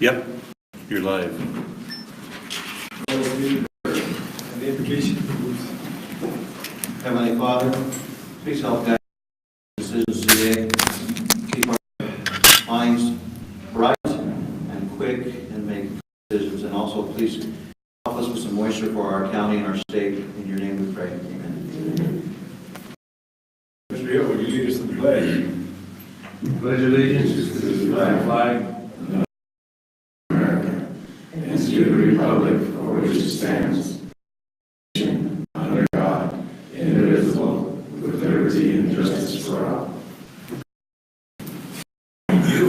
Yep, you're live. The invocation. Heavenly Father, please help guide decisions today. Keep our minds bright and quick and make decisions. And also, please help us with some moisture for our county and our state. In your name we pray. Amen. Mr. Hill, will you lead us in the pledge? Pledge allegiance to the flag of America and to the republic for which it stands, under God, indivisible, with liberty and justice for all. Thank you.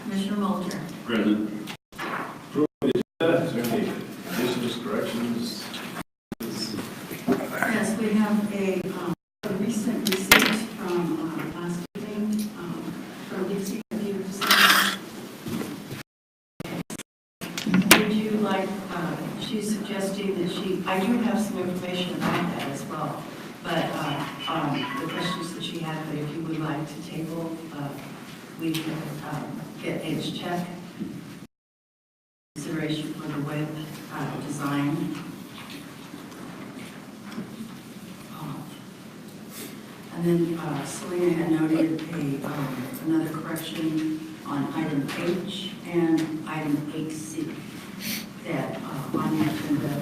Commissioner Mulder. Present. Approve the agenda. Is there any additions, corrections? Yes, we have a recent receipt from last evening from LACBCC. Would you like, she's suggesting that I do have some information about that as well, but the questions that she had, but if you would like to table, we can get H check consideration for the web design. And then Selena had noted another correction on item H and item 8C that on the agenda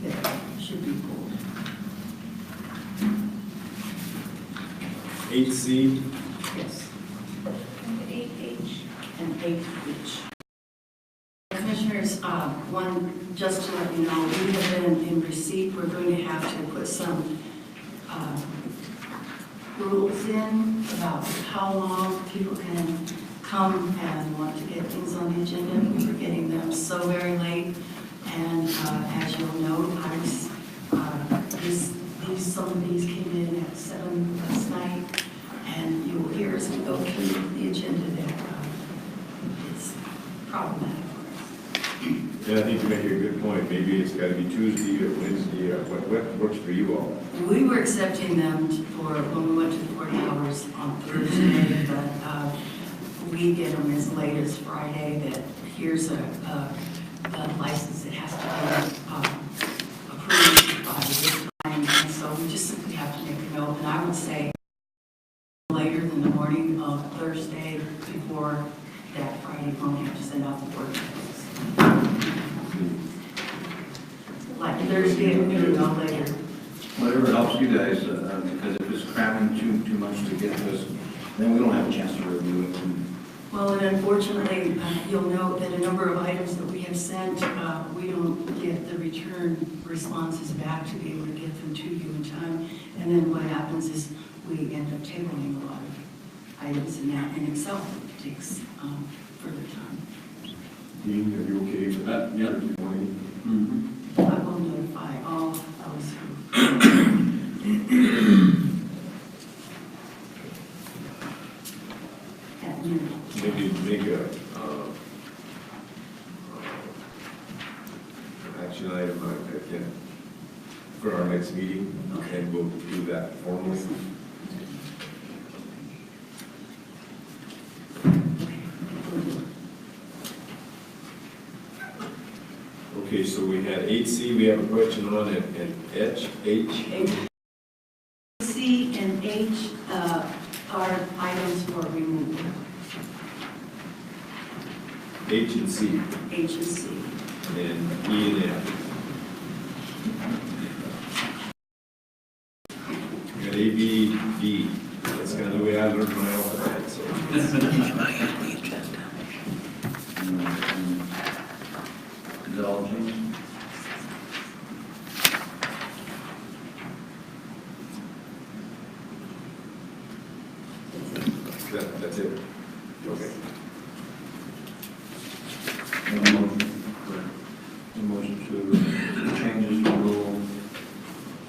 that should be pulled. 8C. Yes. And 8H. And 8H. Commissioners, one, just to let you know, we have been in receipt. We're going to have to put some rules in about how long people can come and want to get things on the agenda. We were getting them so very late, and as you'll note, some of these came in at 7 last night, and you will hear as we go through the agenda that it's problematic for us. Yeah, I think you make a good point. Maybe it's got to be Tuesday or Wednesday. What works for you all? We were accepting them for when we went to the 40 hours on Thursday, but we get them as late as Friday that here's a license that has to be approved by this time. And so we just simply have to make a note. And I would say later than the morning of Thursday before that Friday when we have to send out the board notices. Like Thursday, we're going to go later. Whatever helps you guys, because if it's cramming too much to get to us, then we don't have a chance to review it. Well, and unfortunately, you'll note that a number of items that we have sent, we don't get the return responses back to be able to get them to you in time. And then what happens is we end up tabling a lot of items, and that in itself takes further time. Dean, are you okay with that? Yeah. I will notify all those who. At noon. Maybe make an action item again for our next meeting, and we'll do that formally. Okay, so we had 8C, we have a question on, and H. C and H are items for removal. H and C, H and C. and E and F. We got A, B, D. That's kind of the way I learned my alphabet, so. Is it all changed? That's it. Okay. A motion to changes to rule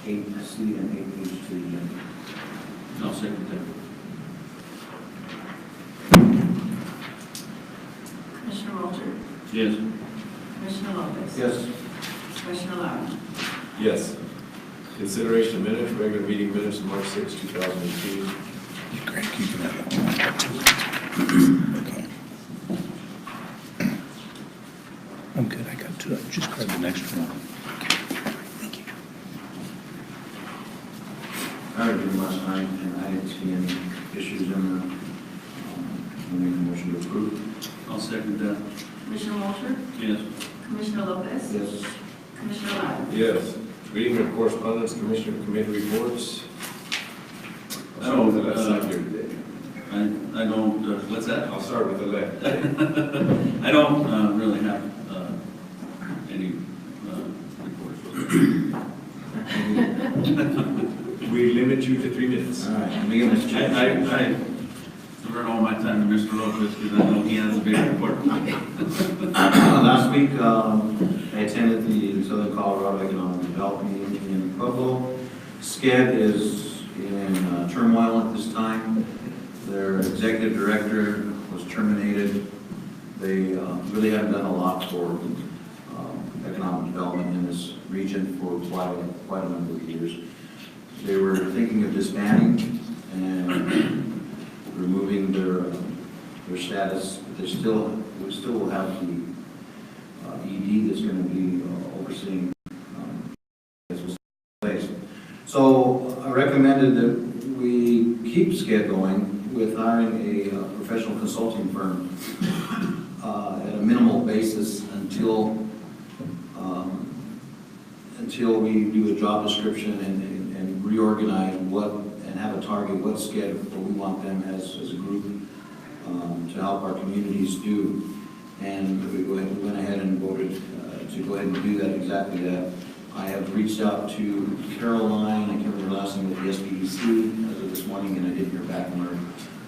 8C and 8H to the agenda. I'll second that. Commissioner Mulder? Yes. Commissioner Lopez? Yes. Commissioner Lyon? Yes. Consideration of minutes, regular meeting minutes of March 6, 2018. Great, you can have that. Okay. I'm good, I got two. Just grab the next one. Thank you. I reviewed them last night, and I didn't see any issues in them. I'll make a motion to approve. I'll second that. Commissioner Walter? Yes. Commissioner Lopez? Yes. Commissioner Lyon? Yes. Reading of correspondence, Commissioner Committee reports. Oh, I'll start with the left side here today. I don't, what's that? I'll start with the left. I don't really have any reports. We limit you to 3 minutes. All right, let me give this I devote all my time to Mr. Lopez because I know he has a big report. Last week, I attended the Southern Colorado Economic Development meeting in Pueblo. SCED is in turmoil at this time. Their executive director was terminated. They really haven't done a lot for economic development in this region for quite a number of years. They were thinking of disbanding and removing their status, but we still will have the ED that's going to be overseeing this place. So I recommended that we keep SCED going with hiring a professional consulting firm at a minimal basis until we do a job description and reorganize and have a target what SCED, what we want them as a group to help our communities do. And we went ahead and voted to go ahead and do that, exactly that. I have reached out to Caroline, I can't remember her last name, with the SBDC as of this morning, and I didn't hear back from her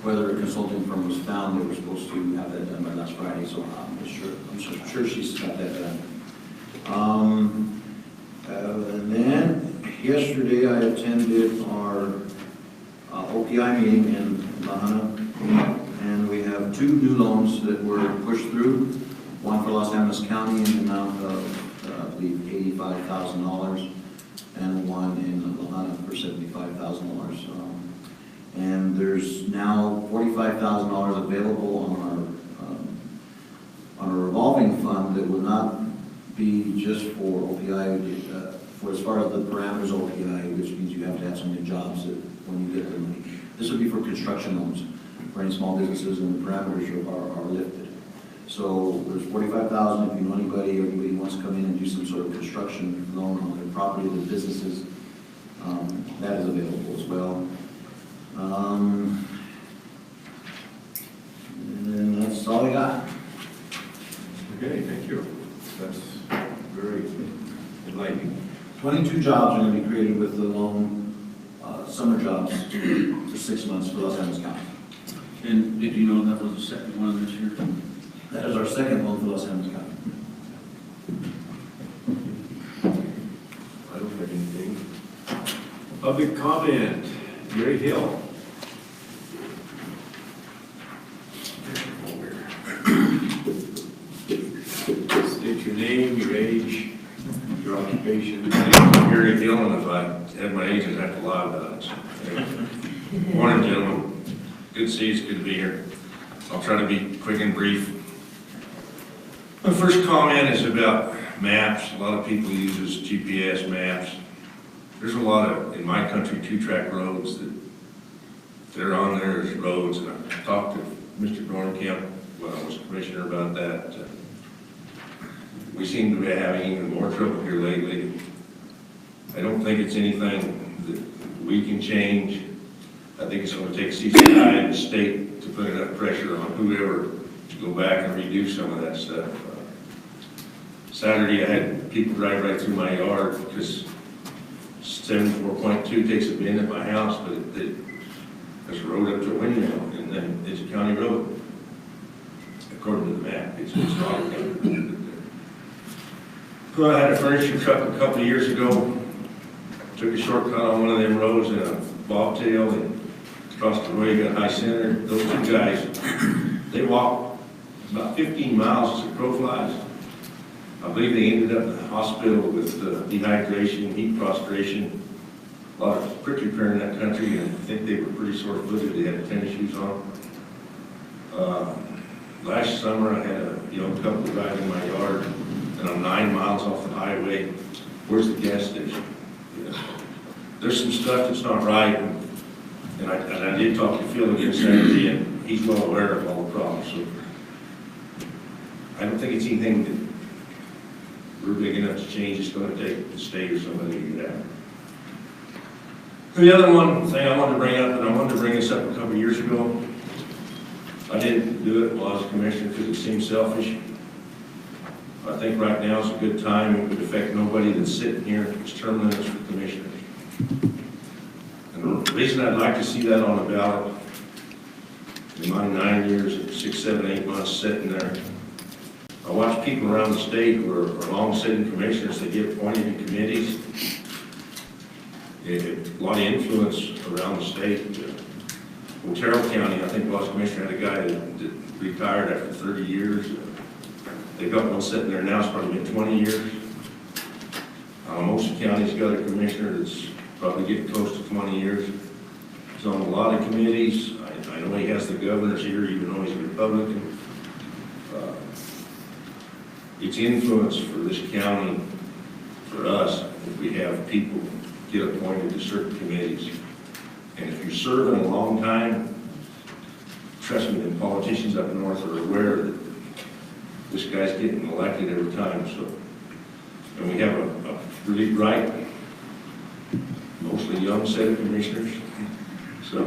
whether a consulting firm was found. They were supposed to have that done by last Friday, so I'm sure she's got that done. And then yesterday I attended our OPI meeting in La Junta, and we have 2 new loans that were pushed through. One for Los Angeles County in the amount of, I believe, $85,000, and one in La Junta for $75,000. And there's now $45,000 available on a revolving fund that would not be just for OPI, for as far as the parameters of OPI, which means you have to have so many jobs that when you get the money. This would be for construction loans, for any small businesses, and the parameters are lifted. So there's $45,000 if you know anybody wants to come in and do some sort of construction loan on their property, their businesses, that is available as well. And that's all I got. Okay, thank you. That's very enlightening. 22 jobs are going to be created with the loan, summer jobs for 6 months for Los Angeles County. And did you know that was the second one this year? That is our second loan for Los Angeles County. I don't have anything. Public comment, Gary Hill. State your name, your age, your occupation. Gary Hill, and if I had my age, I'd have to lie about it. Morning, gentlemen. Good to see you, it's good to be here. I'll try to be quick and brief. My first comment is about maps. A lot of people use GPS maps. There's a lot of, in my country, 2-track roads that are on there as roads, and I've talked to Mr. Dornkamp when I was commissioner about that. We seem to be having even more trouble here lately. I don't think it's anything that we can change. I think it's going to take CCI and the state to put enough pressure on whoever to go back and redo some of that stuff. Saturday, I had people drive right through my yard because 74.2 takes a bend at my house, but there's a road up to a windmill, and then it's a county road. According to the map, it's not. Well, I had a furniture truck a couple of years ago. Took a shortcut on one of them roads in a bobtail and crossed the way, got high center. Those 2 guys, they walked about 15 miles as a crow flies. I believe they ended up in the hospital with dehydration, heat prostration, a lot of prick repair in that country, and I think they were pretty sore-footed. They had tennis shoes on. Last summer, I had a young couple drive in my yard, and I'm 9 miles off the highway. Where's the gas station? You know, there's some stuff that's not right, and I did talk to Phil again Saturday, and he's well aware of all the problems. So I don't think it's anything that we're big enough to change. It's going to take the state or somebody to get out. The other one thing I wanted to bring up, and I wanted to bring this up a couple of years ago. I didn't do it while I was commissioner because it seemed selfish. I think right now is a good time. It would affect nobody that's sitting here. It's term limits for commissioners. And the reason I'd like to see that on the ballot, in my 9 years, 6, 7, 8 months sitting there, I watch people around the state who are long-sitting commissioners. They get appointed in committees. A lot of influence around the state. Otero County, I think, was commissioner, had a guy that retired after 30 years. They've got one sitting there now, it's probably been 20 years. Most counties got a commissioner that's probably getting close to 20 years. He's on a lot of committees. I know he has the governor's here, even though he's a Republican. It's influence for this county, for us, if we have people get appointed to certain committees. And if you're serving a long time, trust me, the politicians up north are aware that this guy's getting elected every time. So, and we have a really bright, mostly young set of commissioners. So,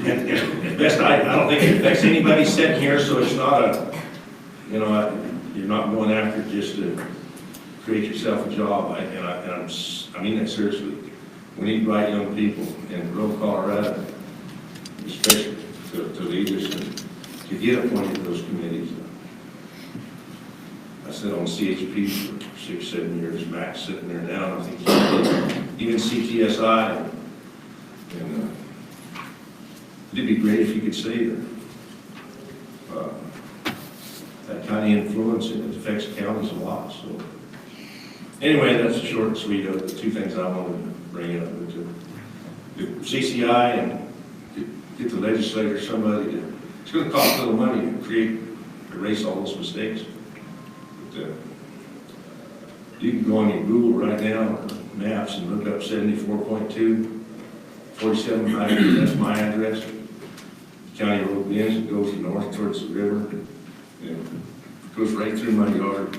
at best, I don't think it affects anybody sitting here. So it's not a, you know, you're not going after it just to create yourself a job. I mean that seriously. We need bright young people in rural Colorado, especially to lead us and to get appointed to those committees. I sat on CHP for 6, 7 years. Matt's sitting there now. I think even CTSI. And it'd be great if you could stay there. That kind of influence, and it affects counties a lot. So. Anyway, that's a short and sweet of the two things I wanted to bring up. The CCI and get the legislator, somebody to, it's going to cost a little money to erase all those mistakes. But, you can go on your Google right now, maps, and look up 74.2, 4700, that's my address. County road ends, it goes north towards the river. And it goes right through my yard.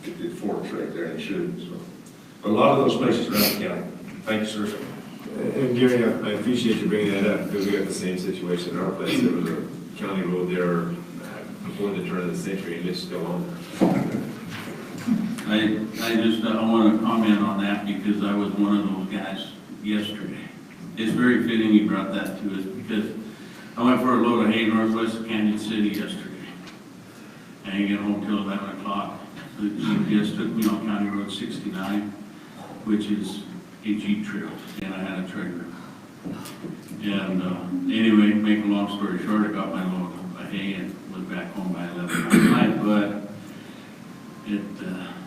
It forks right there, and it should. So, but a lot of those places around the county. Thank you, sir. And Gary, I appreciate you bringing that up because we got the same situation in our place. There was a county road there before the turn of the century, and it's still on there. I want to comment on that because I was one of those guys yesterday. It's very fitting you brought that to us because I went for a load of hay northwest of Canyon City yesterday. I didn't get home till 11 o'clock. The GPS took me on County Road 69, which is a Jeep trail, and I had a trailer. And anyway, make a long story short, I got my load of hay and was back home by 11 at night, but it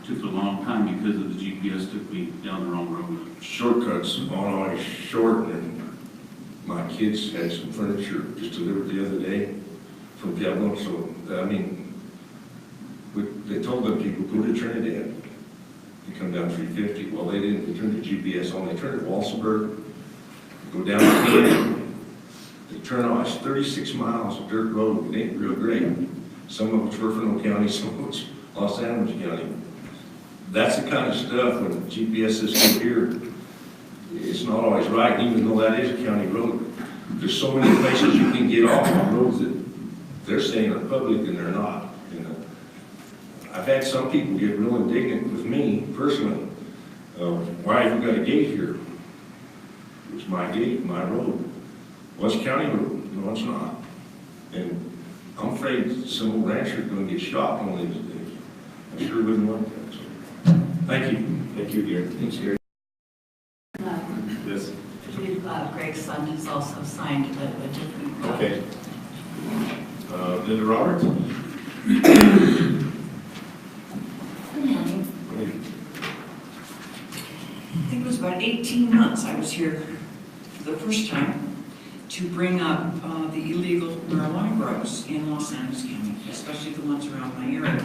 took a long time because of the GPS took me down the wrong road. Shortcuts on always short, and my kids had some furniture just delivered the other day from Pueblo, so I mean, they told them people, go to Trinidad. You come down 350. Well, they didn't. They turned the GPS on. They turned to Walsenburg, go down the canyon. They turn on. It's 36 miles of dirt road. It ain't real great. Some of it's Fernando County, some of it's Los Angeles County. That's the kind of stuff when the GPS is here, it's not always right, even though that is a county road. There's so many places you can get off on roads that they're saying are public and they're not. You know, I've had some people get real indignant with me personally. Why have you got a gate here? It's my gate, my road. Well, it's county road. No, it's not. And I'm afraid some old rancher is going to get shot one of these days. I sure wouldn't want that. So, thank you. Thank you, Gary. Thanks, Gary. Yes. Greg's son has also signed a different. Okay. Linda Roberts? think it was about 18 months, I was here for the first time to bring up the illegal marijuana grows in Los Angeles County, especially the ones around my area.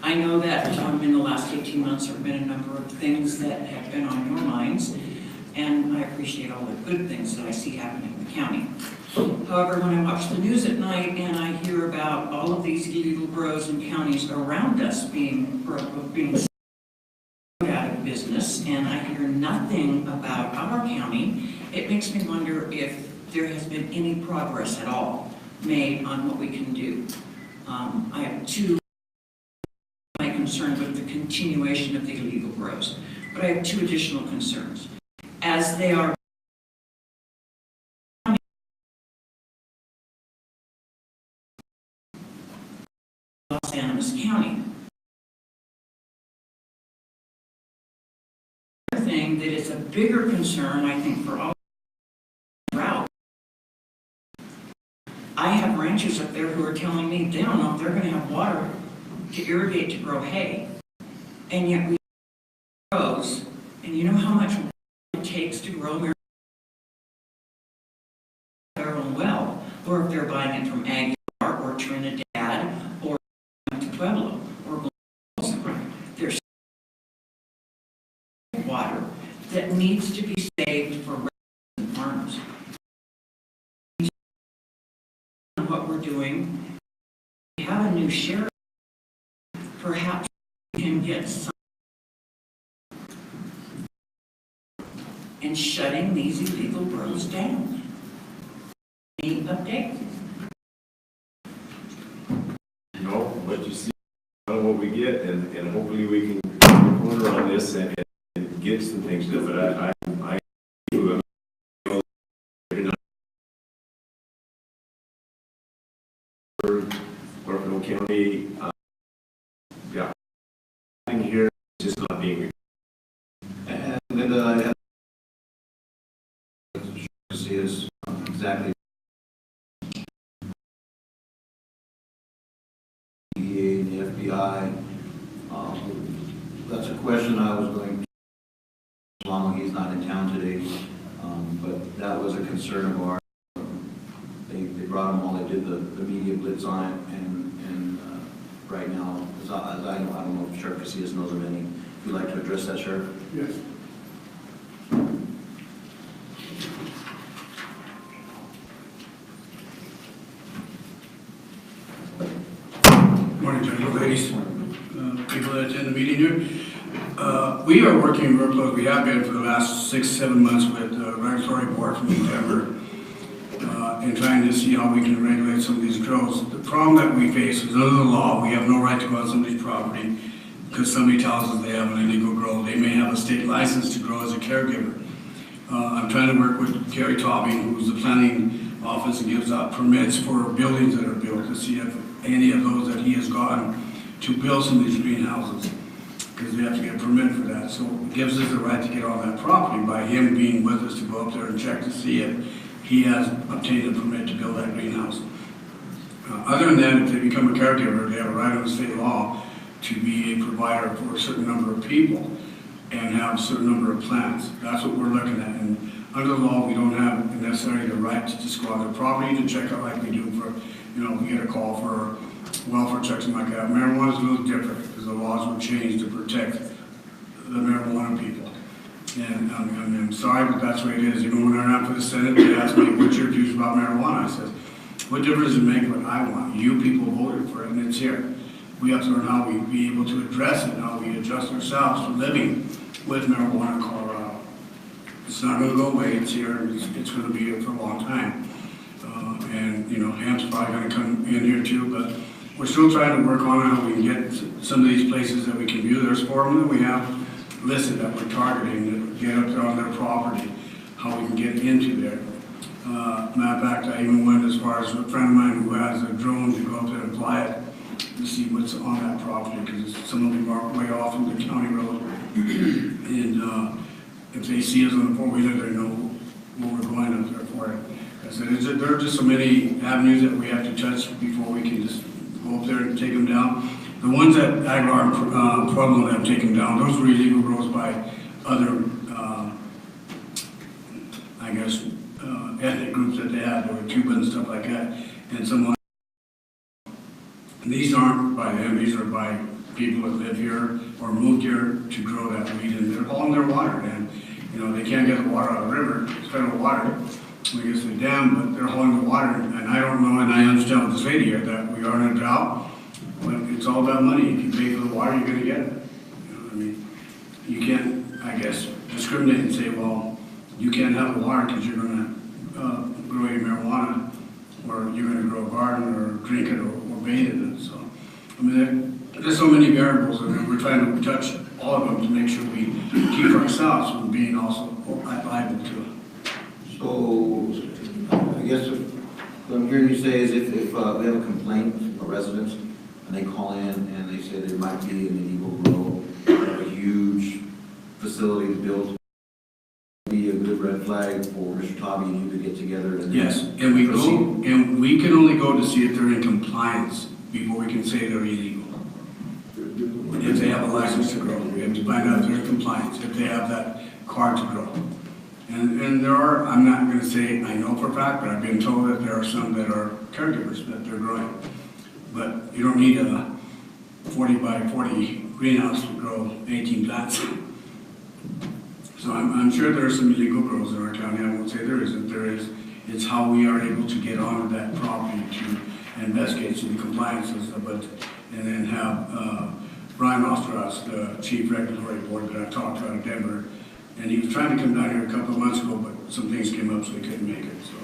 I know that in the last 18 months there have been a number of things that have been on your minds, and I appreciate all the good things that I see happening in the county. However, when I watch the news at night and I hear about all of these illegal grows in counties around us being out of business, and I hear nothing about our county, it makes me wonder if there has been any progress at all made on what we can do. I have two concerned with the continuation of the illegal grows, but I have two additional concerns. As they are Los Angeles County. Another thing that is a bigger concern, I think, for all drought. I have ranchers up there who are telling me they don't know if they're going to have water to irrigate to grow hay, and yet we grows, and you know how much water it takes to grow their own well, or if they're buying it from Aguilar or Trinidad or Pueblo or there's water that needs to be saved for residents and farmers. What we're doing, we have a new sheriff. Perhaps we can get some in shutting these illegal grows down. Any update? No, what you see, what we get, and hopefully we can corner on this and get some things done. But I do. Garfield County, yeah, here is just not being. And Linda, I have to see is exactly DEA and the FBI. That's a question I was going to, long he's not in town today, but that was a concern of ours. They brought them all, they did the media blitz on it, and right now, as I know, I don't know if Sheriff Casillas knows of any. If you'd like to address that, Sheriff? Yes. Morning, gentlemen, ladies, people that attend the meeting here. We are working real close. We have been for the last 6-7 months with the regulatory board from Denver, and trying to see how we can regulate some of these grows. The problem that we face is under the law, we have no right to go on somebody's property because somebody tells us they have an illegal grow. They may have a state license to grow as a caregiver. I'm trying to work with Gary Topping, who's the planning office, and gives out permits for buildings that are built to see if any of those that he has gotten to build some of these greenhouses, because we have to get a permit for that. So it gives us the right to get on that property by him being with us to go up there and check to see if he has obtained a permit to build that greenhouse. Other than that, if they become a caregiver, they have a right under state law to be a provider for a certain number of people and have a certain number of plants. That's what we're looking at. And under the law, we don't have necessarily the right to just go on their property to check out like we do for, we get a call for welfare checks and like that. Marijuana is a little different because the laws were changed to protect the marijuana people. And I'm sorry, but that's the way it is. Even when I ran for the Senate, they asked me, what's your views about marijuana? I said, what difference does it make what I want? You people voted for it, and it's here. We have to learn how we be able to address it, how we adjust ourselves to living with marijuana in Colorado. It's not going to go away. It's here. It's going to be here for a long time. Hemp's probably going to come in here too, but we're still trying to work on how we can get some of these places that we can view. There's 4 of them that we have listed that we're targeting to get up there on their property, how we can get into there. Matter of fact, I even went as far as a friend of mine who has a drone to go up there and fly it to see what's on that property, because some of them are way off from the county road. And if they see us on the 4-wheeler, they know where we're going up there for it. I said, there are just so many avenues that we have to touch before we can just go up there and take them down. The ones that Aguilar and Pueblo have taken down, those were illegal grows by other, I guess, ethnic groups that they have, there were Cuban and stuff like that, and someone, these aren't by them, these are by people that live here or moved here to grow that weed, and they're hauling their water, and, you know, they can't get the water out of the river, it's federal water, I guess they dam, but they're hauling the water, and I don't know, and I understand with this lady here, that we are in a drought, but it's all about money, if you pay for the water, you're gonna get it, you know what I mean? You can't, I guess, discriminate and say, well, you can't have the water because you're gonna grow your marijuana, or you're gonna grow a garden, or drink it, or bathe in it, so. I mean, there's so many variables, and we're trying to touch all of them to make sure we keep ourselves from being also liable to it. So, I guess what I'm hearing you say is if we have a complaint from a resident, and they call in and they say there might be an illegal grow, a huge facility built, be a good red flag for Mr. Tobby and you to get together and Yes, and we proceed. go, and we can only go to see if they're in compliance before we can say they're illegal. If they have a license to grow, we have to find out if they're in compliance, if they have that card to grow. And there are, I'm not gonna say I know for a fact, but I've been told that there are some that are caregivers that they're growing. But you don't need a 40 by 40 greenhouse to grow 18 plants. So I'm sure there are some illegal grows in our county. I won't say there isn't. There is. It's how we are able to get onto that property to investigate the compliances of it, and then have Brian Osteros, the chief regulatory board that I talked to out of Denver, and he was trying to come down here a couple of months ago, but some things came up, so he couldn't make it. So,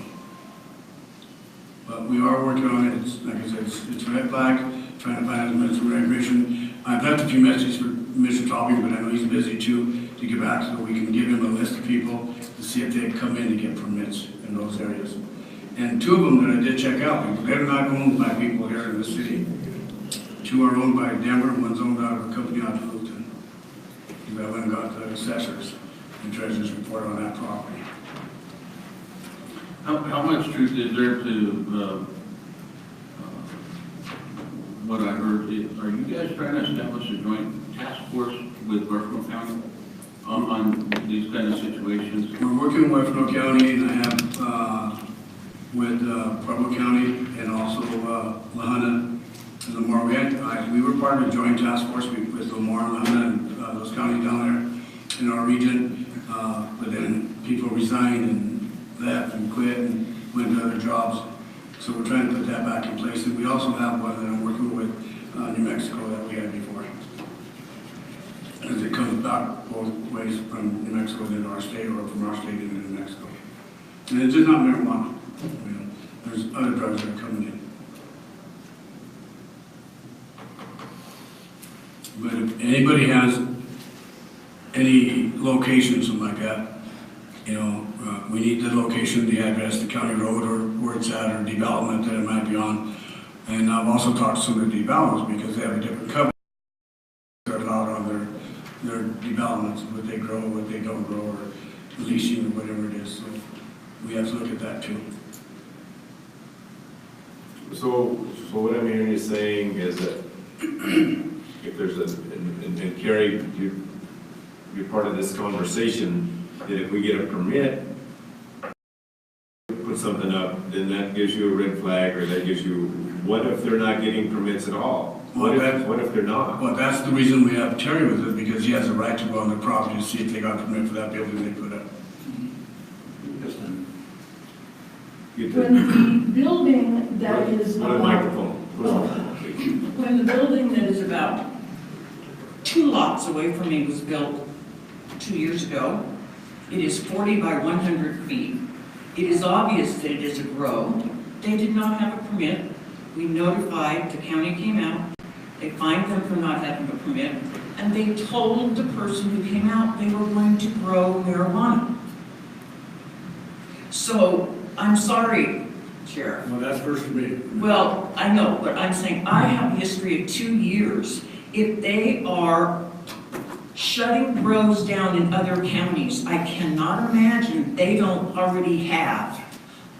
but we are working on it. It's, like I said, it's a red flag. Trying to find out as much information. I've left a few messages for Mr. Tobby, but I know he's busy too, to get back so we can give him a list of people to see if they come in to get permits in those areas. And two of them that I did check out, they're not owned by people here in the city. Two are owned by Denver, one's owned out of a company out of Fulton. I went and got the assessors and treasurer's report on that property. How much truth is there to what I heard? Are you guys trying to establish a joint task force with Buffalo County on these kind of situations? We're working with Buffalo County, and I have with Pueblo County and also Lahana and Lamar. We were part of a joint task force with Lamar, Lahana, and those counties down there in our region. But then people resigned and left and quit and went to other jobs. So we're trying to put that back in place. And we also have one that I'm working with New Mexico that we had before. As it comes back both ways from New Mexico into our state, or from our state into New Mexico. And it's just not marijuana. You know, there's other drugs that are coming in. But if anybody has any location, something like that, you know, we need the location, the address, the county road, or where it's at, or development that it might be on. And I've also talked to some of the developers because they have a different covenant. They're allowed on their developments, what they grow, what they don't grow, or leasing, or whatever it is. So we have to look at that too. So what I'm hearing you saying is that if there's and Carrie, you're part of this conversation, that if we get a permit, put something up, then that gives you a red flag, or that gives you, what if they're not getting permits at all? What if they're not? Well, that's the reason we have Terry with it, because he has a right to go on the property to see if they got a permit for that building they put up. When the building that is On a about, microphone. When the building that is about 2 lots away from me was built 2 years ago, it is 40 by 100 feet. It is obvious that it is a grow. They did not have a permit. We notified, the county came out, they fined them for not having a permit, and they told the person who came out they were going to grow marijuana. So, I'm sorry, Sheriff. Well, that's first for me. Well, I know, but I'm saying I have a history of 2 years. If they are shutting grows down in other counties, I cannot imagine they don't already have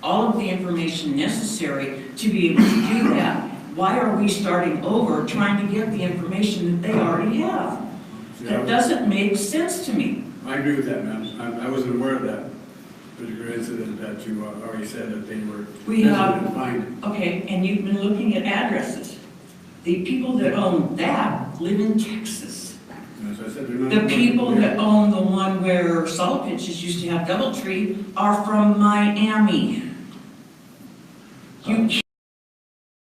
all of the information necessary to be able to do that. Why are we starting over trying to get the information that they already have? That doesn't make sense to me. I agree with that, ma'am. I wasn't aware of that particular incident that you already said that they were. We have- Fined. Okay, and you've been looking at addresses. The people that own that live in Texas. As I said, they're not. The people that own the one where Solid Pitches used to have DoubleTree are from Miami. You can't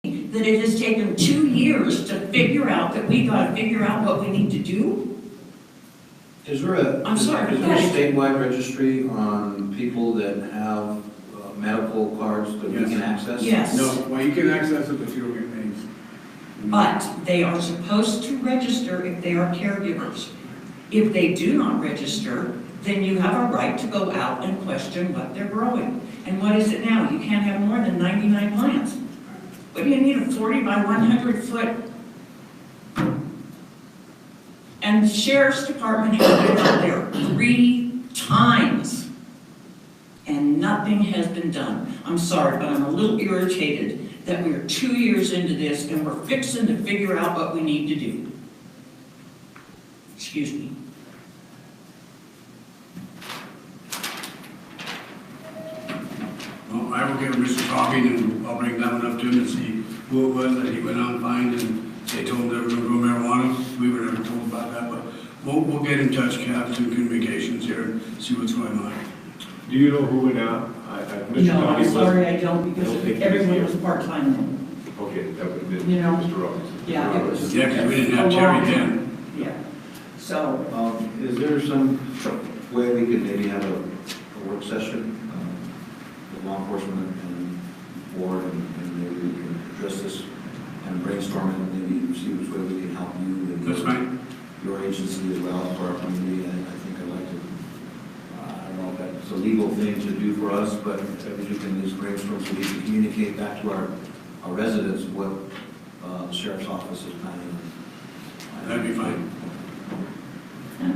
believe that it has taken 2 years to figure out that we gotta figure out what we need to do? Is there a, I'm sorry, is there a yes. statewide registry on people that have medical cards that we Yes. can access? Yes. No, well, you can access it, but you don't get names. But they are supposed to register if they are caregivers. If they do not register, then you have a right to go out and question what they're growing. And what is it now? You can't have more than 99 plants. What do you need, a 40 by 100 foot? And the sheriff's department has been out there 3 times, and nothing has been done. I'm sorry, but I'm a little irritated that we are 2 years into this and we're fixing to figure out what we need to do. Excuse me. Well, I will give Mr. Coffey and I'll bring that one up to him and see who it was that he went out and fined and they told him they were gonna grow marijuana. We were never told about that, but we'll get in touch, Cap, to communications here and see what's going on. Do you know who went out? Mr. No, Conley I'm was- sorry, I don't, I don't because think he was everyone here. was part-time. Okay, that would have been You know, Mr. Robbins. Yeah, it was. Yeah, 'cause we didn't have Terry then. Yeah, so, Is there some way we could maybe have a work session with law enforcement and board and maybe we can address this and brainstorm and maybe see which way we can help you and That's fine. your agency as well for our community? And I think I'd like to, I don't know if that's a legal thing to do for us, but if you can at least brainstorm so we can communicate back to our residents what the sheriff's office is planning. That'd be fine.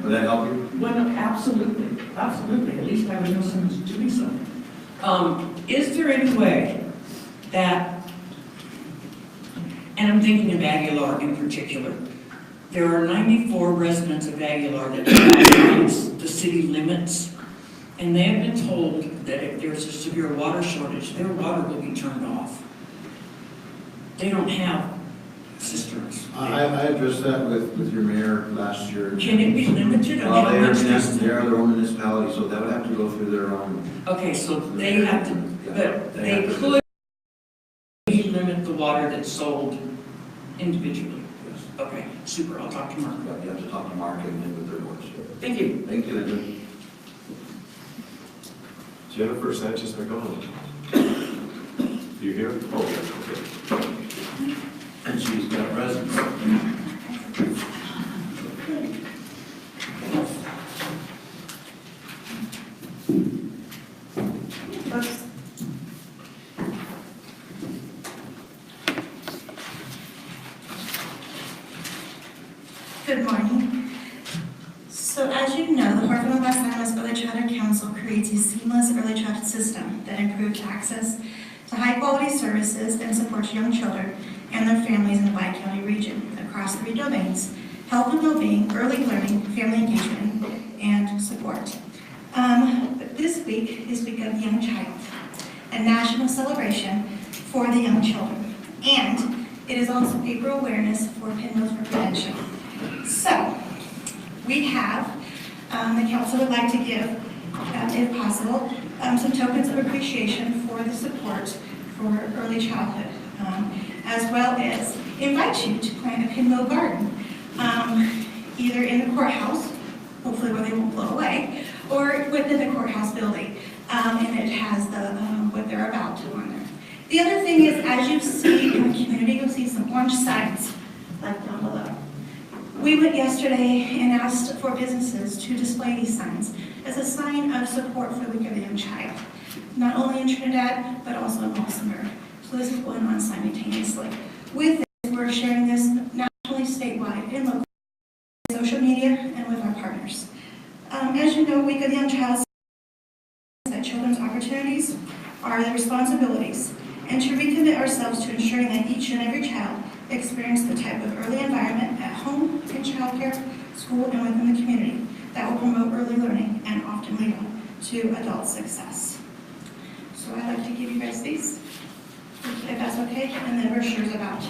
Would that help you? well, absolutely, absolutely, at least I would know someone's doing something. Is there any way that, and I'm thinking of Aguilar in particular, there are 94 residents of Aguilar that live the city limits, and they have been told that if there's a severe water shortage, their water will be turned off. They don't have cisterns. I addressed that with your mayor last year. Can it be limited on Well, how they much are, there's? they are their own municipality, so that would have to go through their own. Okay, so they have to, but they could limit the water that's sold individually. Yes. Okay, super, I'll talk to Mark. But you have to talk to Mark and then with their boards. Thank you. Thank you, Linda. Jennifer Sanchez McDonald. You here? Oh, yes, okay. And she's got residence. Good morning. So as you know, the Hartford and Los Alamos Early Childhood Council creates a seamless early childhood system that improves access to high-quality services and supports young children and their families in the Bi-County region across 3 domains: health and well-being, early learning, family engagement, and support. But this week is Week of the Young Child, a national celebration for the young children. And it is also April awareness for pinwheels for prevention. So, we have, the council would like to give, if possible, some tokens of appreciation for the support for early childhood, as well as invite you to plant a pinwheel garden, either in the courthouse, hopefully where they won't blow away, or within the courthouse building. And it has the, what they're about to on there. The other thing is, as you see in the community, you'll see some orange signs, like down below. We went yesterday and asked for businesses to display these signs as a sign of support for the Week of the Young Child, not only in Trinidad, but also in Luxembourg. So this is going on simultaneously. With this, we're sharing this nationally, statewide, and locally, social media, and with our partners. As you know, Week of the Young Child says that children's opportunities are their responsibilities, and to recommit ourselves to ensuring that each and every child experience the type of early environment at home, in childcare, school, and within the community that will promote early learning to adult success. So I'd like to give you guys these, if that's okay, and then brochures about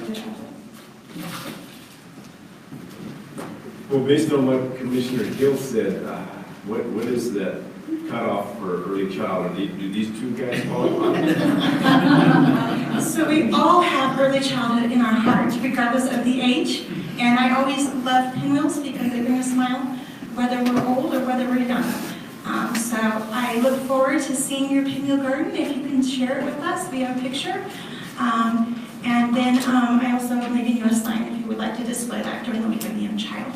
early childhood. Well, based on what Commissioner Hill said, what is that cutoff for early childhood? Do these two guys qualify? So we all have early childhood in our heart, regardless of the age. And I always love pinwheels because they bring a smile, whether we're old or whether we're young. So I look forward to seeing your pinwheel garden. If you can share it with us, we have a picture. And then I also am leaving you a sign if you would like to display that during the week of the young child.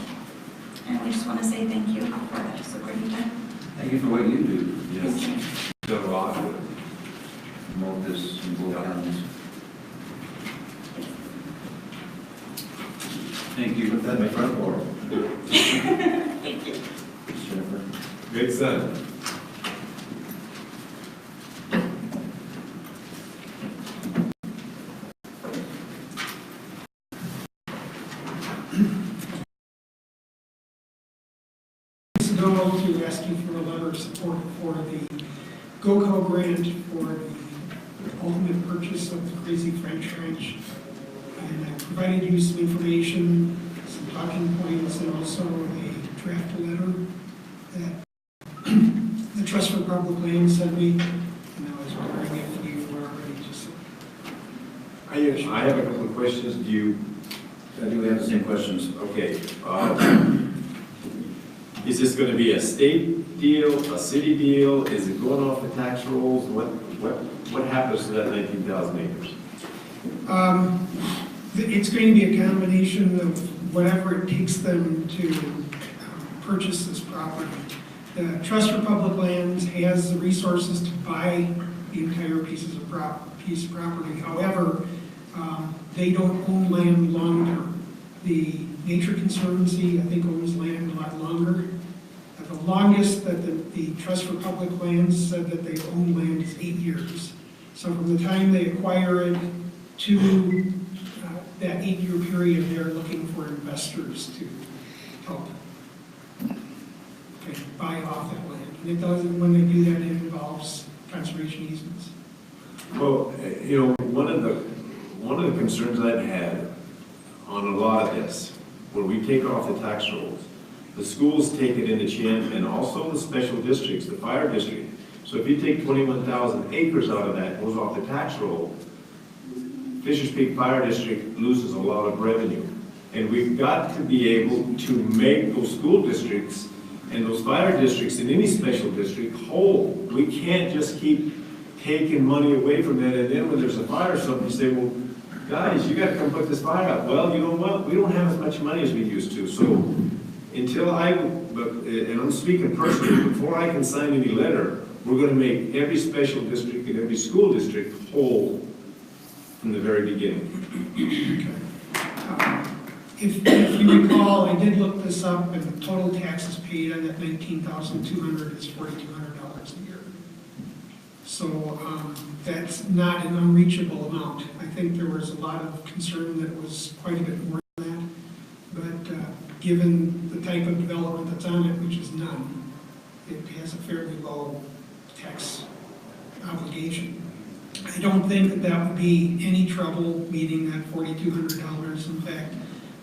And we just want to say thank you for the support you've done. Thank you for what you do. Yes. Done a lot with it. Promote this in both counties. Thank you. Put that in my front door. Thank you. Jennifer. Good son. Go to asking for a letter of support for the GOCO grant for the ultimate purchase of the Crazy French Ranch. And I provided you some information, some talking points, and also a draft letter that the Trust for Public Lands sent me. And I was wondering if you were ready to. I have a couple of questions. I do have the same questions. Okay. Is this going to be a state deal, a city deal? Is it going off the tax rolls? What happens to that 19,000 acres? It's going to be a combination of whatever it takes them to purchase this property. The Trust for Public Lands has the resources to buy the entire piece of property. However, they don't own land long-term. The Nature Conservancy, I think, owns land a lot longer. The longest that the Trust for Public Lands said that they own land is 8 years. So from the time they acquire it to that 8-year period, they're looking for investors to help buy off that land. And it doesn't, when they do that, it involves conservation easements. Well, one of the concerns I've had on a lot of this, when we take off the tax rolls, the schools take it in the chin, and also the special districts, the fire district. So if you take 21,000 acres out of that, goes off the tax roll, Fishers Peak Fire District loses a lot of revenue. And we've got to be able to make those school districts and those fire districts in any special district whole. We can't just keep taking money away from that, and then when there's a fire or something, you say, well, guys, you gotta come put this fire out. Well, you know what? We don't have as much money as we used to. So until and I'm speaking personally, before I can sign any letter, we're gonna make every special district and every school district whole from the very beginning. If you recall, I did look this up, and the total taxes paid on that $19,200 is $4,200 a year. So that's not an unreachable amount. I think there was a lot of concern that it was quite a bit more than that. But given the type of development that's on it, which is none, it has a fairly low tax obligation. I don't think that that would be any trouble meeting that $4,200. In fact,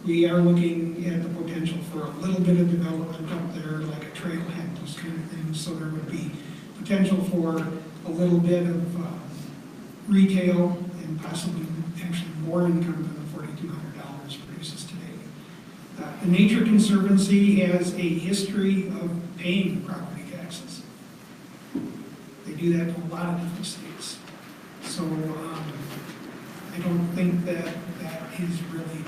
we are looking at the potential for a little bit of development up there, like a trailhead, those kind of things. So there would be potential for a little bit of retail and possibly actually more income than the $4,200 produces today. The Nature Conservancy has a history of paying property taxes. They do that in a lot of different states. So I don't think that is really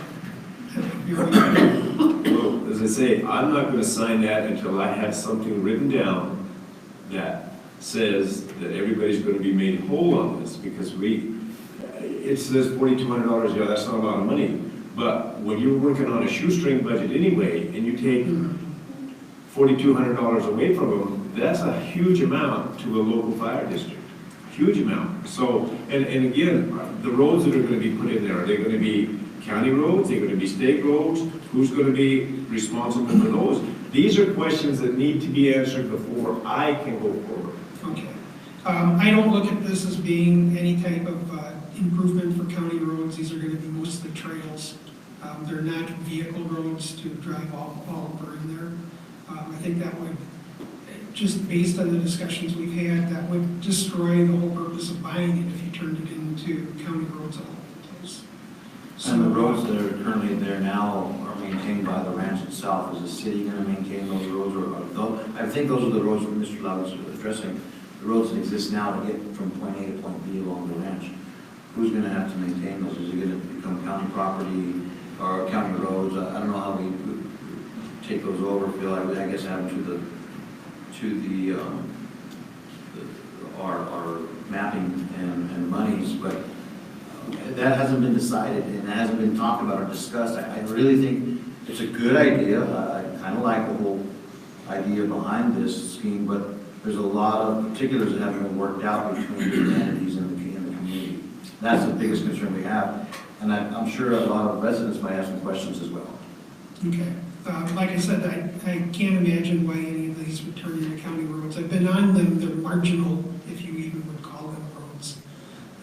Well, as I say, I'm not gonna sign that until I have something written down that says that everybody's gonna be made whole on this, because it says $4,200, yeah, that's not a lot of money. But when you're working on a shoestring budget anyway, and you take $4,200 away from them, that's a huge amount to a local fire district. Huge amount. So, and again, the roads that are gonna be put in there, are they gonna be county roads? Are they gonna be state roads? Who's gonna be responsible for those? These are questions that need to be answered before I can go forward. Okay. I don't look at this as being any type of improvement for county roads. These are going to be mostly trails. They're not vehicle roads to drive all over in there. I think that would, just based on the discussions we've had, that would destroy the whole purpose of buying it if you turned it into county roads all over the place. And the roads that are currently there now are maintained by the ranch itself. Is the city going to maintain those roads, or I think those are the roads that Mr. Lau was addressing, the roads that exist now to get from point A to point B along the ranch. Who's going to have to maintain those? Is it going to become county property or county roads? I don't know how we would take those over, Phil. I guess add them to our mapping and monies, but that hasn't been decided and that hasn't been talked about or discussed. I really think it's a good idea. I kind of like the whole idea behind this scheme, but there's a lot of particulars that haven't been worked out between the entities and the community. That's the biggest concern we have, and I'm sure a lot of residents might have some questions as well. Okay. Like I said, I can't imagine why any of these would turn into county roads. I've been on them. They're marginal, if you even would call them roads.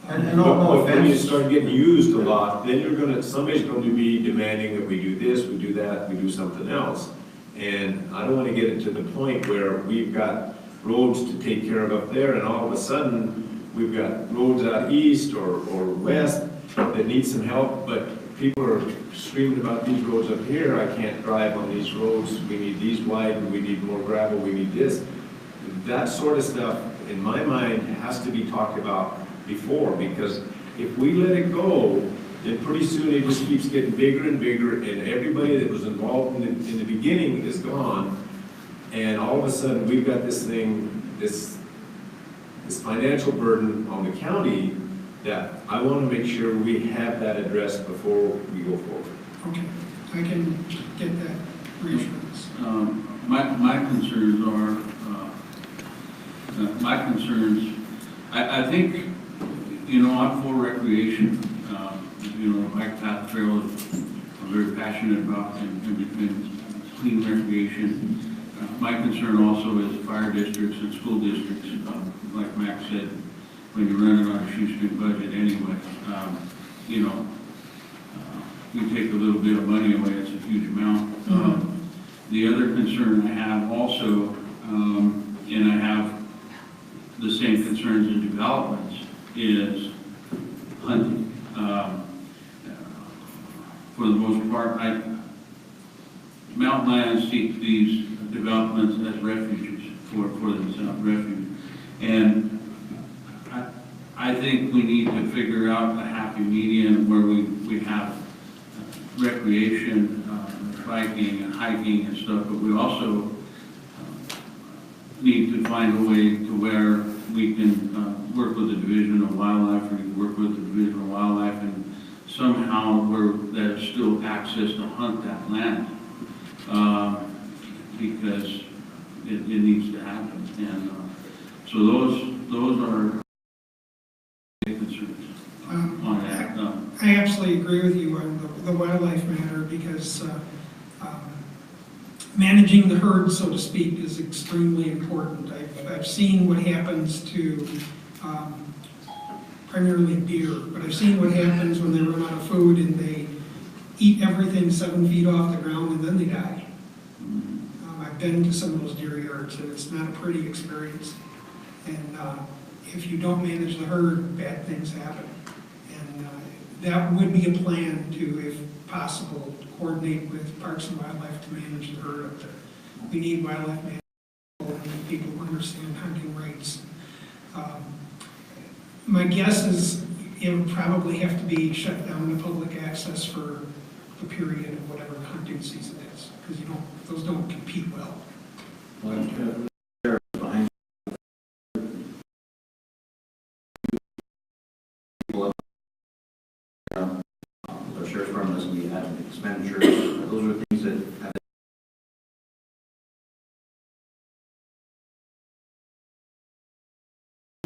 And no When you offense. start getting used a lot, then somebody's going to be demanding that we do this, we do that, we do something else. And I don't want to get it to the point where we've got roads to take care of up there, and all of a sudden, we've got roads out east or west that need some help, but people are screaming about these roads up here. I can't drive on these roads. We need these widened. We need more gravel. We need this. That sort of stuff, in my mind, has to be talked about before, because if we let it go, then pretty soon it just keeps getting bigger and bigger, and everybody that was involved in the beginning is gone, and all of a sudden we've got this thing, this financial burden on the county that I want to make sure we have that addressed before we go forward. Okay, I can get that reassurance. My concerns are, I think, I'm for recreation. Bike path trail is I'm very passionate about, and clean recreation. My concern also is fire districts and school districts, like Max said, when you're running on a shoestring budget anyway. You take a little bit of money away, it's a huge amount. The other concern I have also, and I have the same concerns in developments, is hunting. For the most part, mountain lions seek these developments as refuges for themselves, refuge. And I think we need to figure out a happy medium where we have recreation, biking and hiking and stuff, but we also need to find a way to where we can work with the Division of Wildlife, or work with the Division of Wildlife, and somehow where there's still access to hunt that land, because it needs to happen. And so those are concerns on that. I absolutely agree with you on the wildlife matter, because managing the herd, so to speak, is extremely important. I've seen what happens to primarily deer, but I've seen what happens when they run out of food and they eat everything 7 feet off the ground and then they die. I've been to some of those deer yards and it's not a pretty experience. And if you don't manage the herd, bad things happen. And that would be a plan to, if possible, coordinate with Parks and Wildlife to manage the herd up there. We need wildlife management, we need people who understand hunting rights. My guess is it would probably have to be shut down to public access for the period of whatever hunting season is, because those don't compete well. The sheriff's department doesn't need to have expenditures. Those are things that have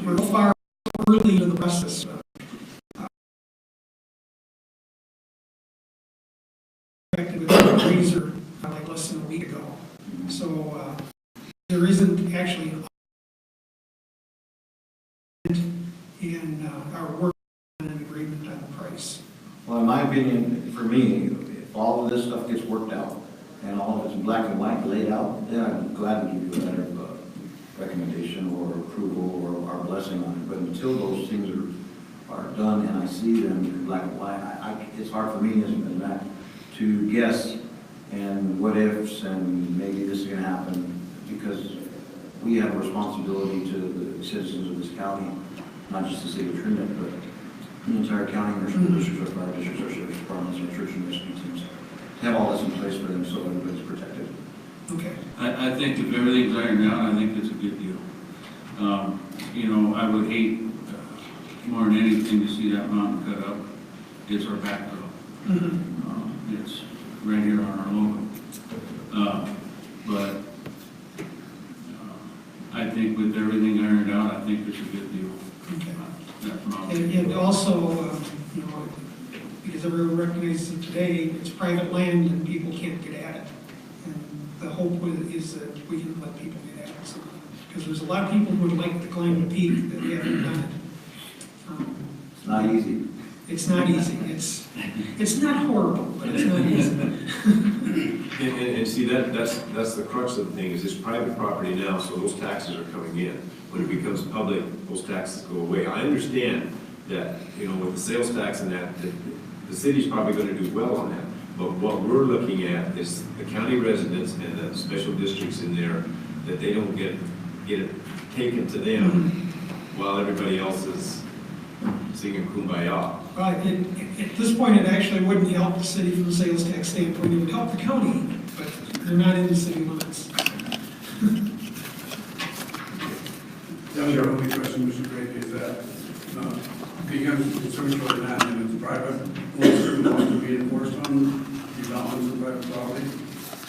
We're far early in the process. With a razor like less than a week ago. So there isn't actually and our work on an agreement on the price. Well, in my opinion, for me, if all of this stuff gets worked out and all of it's in black and white laid out, then I'm glad to give you a letter of recommendation or approval or our blessing on it. But until those things are done and I see them in black and white, it's hard for me as Matt to guess and what ifs and maybe this is going to happen, because we have a responsibility to the citizens of this county, not just the city of Trinidad, but the entire county, our school districts, our fire districts, our sheriff's departments, our church and rescue teams, to have all this in place for them so everybody's protected. Okay. I think if everything's ironed out, I think it's a good deal. You know, I would hate more than anything to see that mountain cut up. It's our backdrop. It's right here on our logo. But I think with everything ironed out, I think it's a good deal. Okay. That's my And also, you know, because everyone recognizes that today it's private land and people can't get at it. And the hope is that we can let people get at it. So, because there's a lot of people who would like to climb the peak that haven't done it. It's not easy. It's not easy. It's not horrible, but it's not easy. And see, that's the crux of the thing, is it's private property now, so those taxes are coming in. When it becomes public, those taxes go away. I understand that, you know, with the sales tax and that, the city's probably gonna do well on that. But what we're looking at is the county residents and the special districts in there, that they don't get it taken to them while everybody else is singing Kumbaya. At this point, it actually wouldn't help the city from a sales tax standpoint. It would help the county, but they're not in the city limits. The other only question, Mr. Drake, is that because it's sort of land and it's private, will certain laws to be enforced on developments of private property?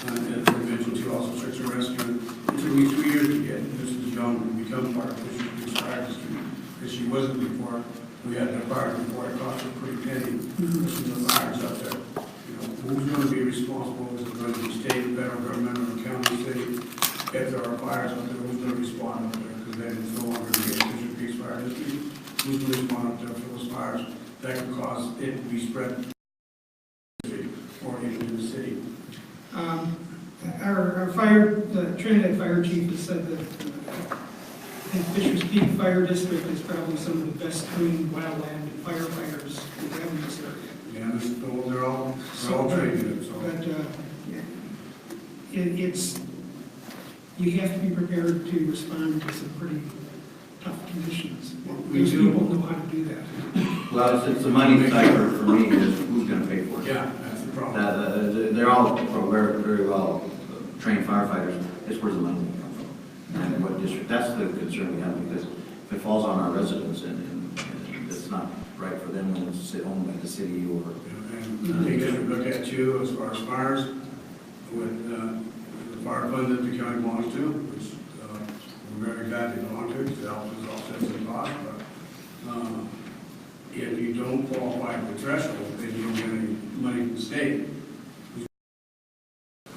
And as we mentioned, too, also search and rescue. It took me 3 years to get Mrs. Young to become part of Fisher's Fire District, because she wasn't before. We had that fire before. It cost a pretty penny. Pushing the fires out there. You know, who's going to be responsible? Is it going to be state, federal government, or county, city? If there are fires out there, who's going to respond up there? Because then it's no longer going to be a Fisher Creek Fire District. Who's going to respond up there for those fires? That could cause it to be spread or into the city. The Trinidad Fire Chief has said that Fisher's Peak Fire District is probably some of the best trained wildland firefighters we have in this area. Yeah, they're all trained in it, so. But it's, you have to be prepared to respond to some pretty tough conditions. These people know how to do that. Well, it's the money cipher for me is who's going to pay for it. Yeah, that's the problem. They're all very well trained firefighters. It's where the money will come from. And what district, that's the concern we have, because if it falls on our residents and it's not right for them when it's owned by the city or. And take a look at you as far as fires, with the fire fund that the county belongs to, which we're very glad they belong to, because it helps us offset some costs. But if you don't qualify for the threshold, then you don't get any money from the state,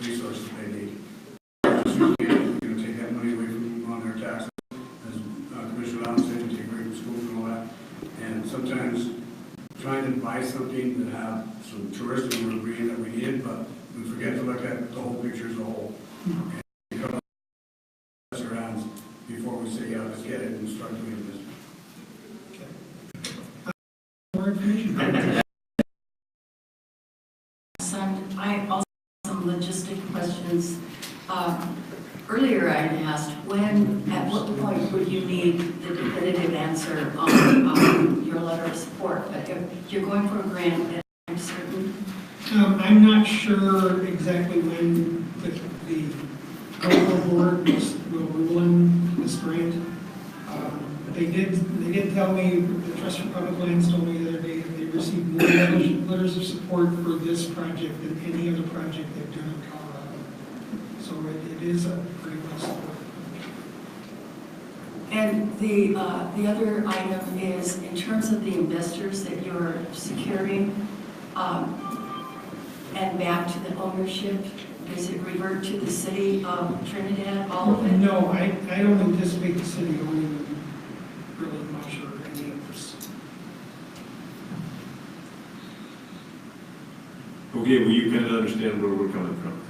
resources they need. Take that money away from on their taxes, as Commissioner Allen said, take away from schools and all that. And sometimes trying to buy something that have some tourism, we're agreeing that we need, but we forget to look at the whole picture as a whole. And cut around before we say, yeah, let's get it and start doing this. More information. I also have some logistic questions. Earlier I had asked, at what point would you need the definitive answer on your letter of support? But if you're going for a grant, I'm certain. I'm not sure exactly when the local board will rule in this grant. They did tell me, the Trust for Public Lands told me the other day that they received more letters of support for this project than any other project they've done in Colorado. So it is a pretty well supported project. And the other item is, in terms of the investors that you're securing, and back to the ownership, does it revert to the city of Trinidad, all of it? No, I don't anticipate the city owning really much or any of this. Okay, well, you kind of understand where we're coming from.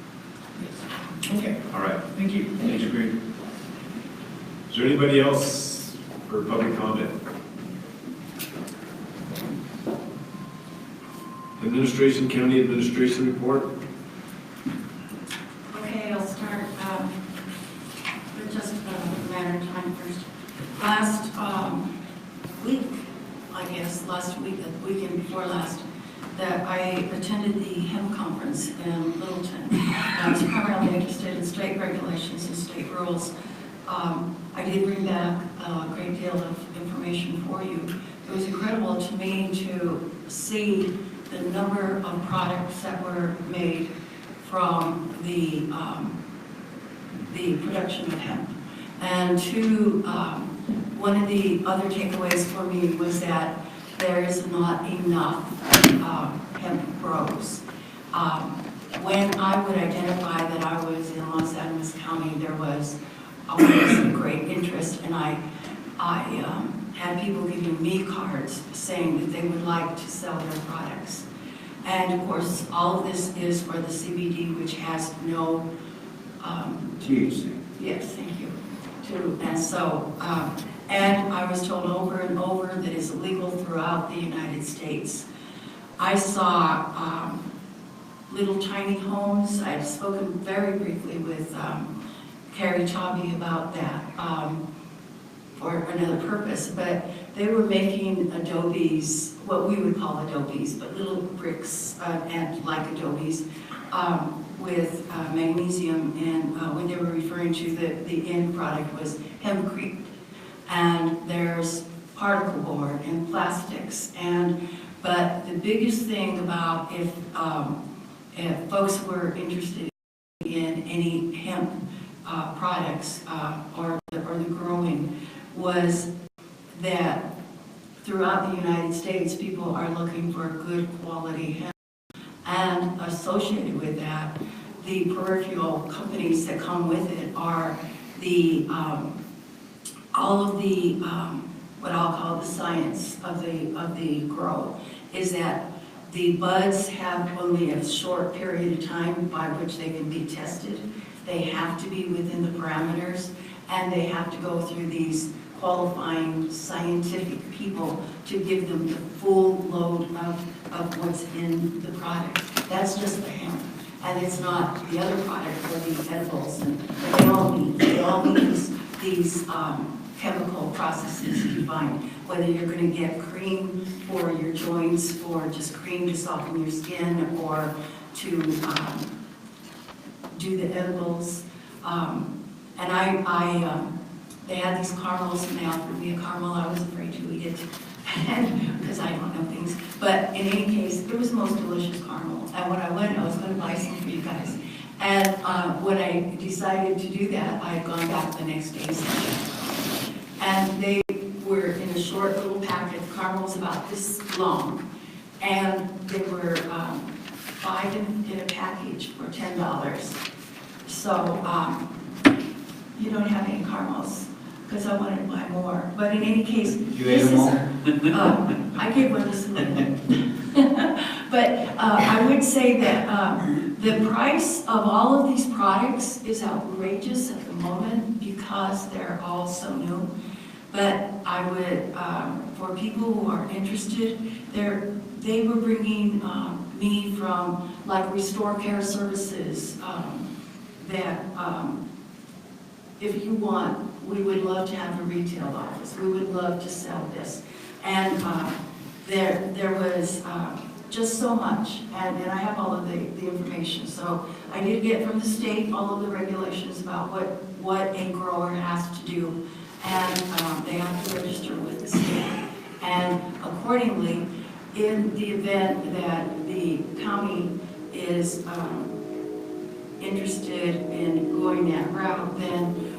Okay, All right. thank you. Thanks, Greg. Is there anybody else for public comment? Administration, county administration report? Okay, I'll start with just a matter of time first. Last week, I guess, last week, the weekend before last, that I attended the hemp conference in Littleton. I was primarily interested in state regulations and state rules. I did bring back a great deal of information for you. It was incredible to me to see the number of products that were made from the production of hemp. And one of the other takeaways for me was that there is not enough hemp grows. When I would identify that I was in Los Angeles County, there was always a great interest, and I had people giving me cards saying that they would like to sell their products. And of course, all of this is for the CBD, which has no THC. yes, thank you. And so, and I was told over and over that it's illegal throughout the United States. I saw little tiny homes. I've spoken very briefly with Carrie Chaubey about that for another purpose, but they were making adobes, what we would call adobes, but little bricks and like adobes with magnesium, and when they were referring to the end product was hempcrete. And there's particle board and plastics, but the biggest thing about if folks were interested in any hemp products or the growing, was that throughout the United States, people are looking for good quality hemp. And associated with that, the peripheral companies that come with it are the all of the what I'll call the science of the grow is that the buds have only a short period of time by which they can be tested. They have to be within the parameters, and they have to go through these qualifying scientific people to give them the full load of what's in the product. That's just the hemp, and it's not the other product or the edibles, and they all need these chemical processes to find whether you're going to get cream for your joints, or just cream to soften your skin, or to do the edibles. And they had these caramels, and they offered me a caramel. I was afraid to eat it because I don't know things. But in any case, it was the most delicious caramel. And when I went, I was going to buy some for you guys. And when I decided to do that, I had gone back the next day. And they were in a short little packet of caramels about this long. And they were 5 in a package for $10. So you don't have any caramels, because I wanted to buy more. But in any case, You ate them all? I gave one to somebody. But I would say that the price of all of these products is outrageous at the moment because they're all so new. But I would, for people who are interested, they were bringing me from like Restore Care Services that if you want, we would love to have a retail office. We would love to sell this. And there was just so much, and I have all of the information. So I did get from the state all of the regulations about what a grower has to do, and they have to register with the state. And accordingly, in the event that the county is interested in going that route, then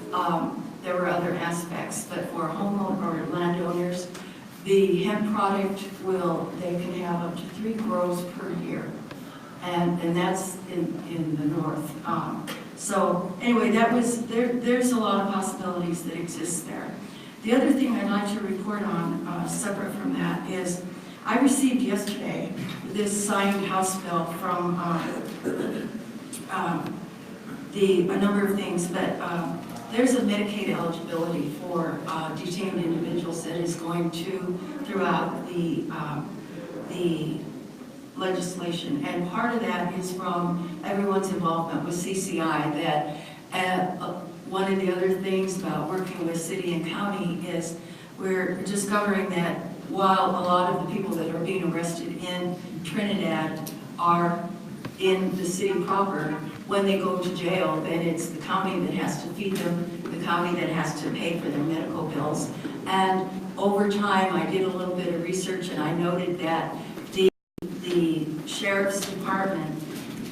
there were other aspects. But for homeowners or landowners, the hemp product they can have up to 3 grows per year. and that's in the north. So anyway, there's a lot of possibilities that exist there. The other thing I'd like to report on, separate from that, is I received yesterday this signed House bill from a number of things, but there's a Medicaid eligibility for detained individuals that is going to throughout the legislation, and part of that is from everyone's involvement with CCI. That one of the other things about working with city and county is we're discovering that while a lot of the people that are being arrested in Trinidad are in the city proper, when they go to jail, then it's the county that has to feed them, the county that has to pay for their medical bills. And over time, I did a little bit of research, and I noted that the sheriff's department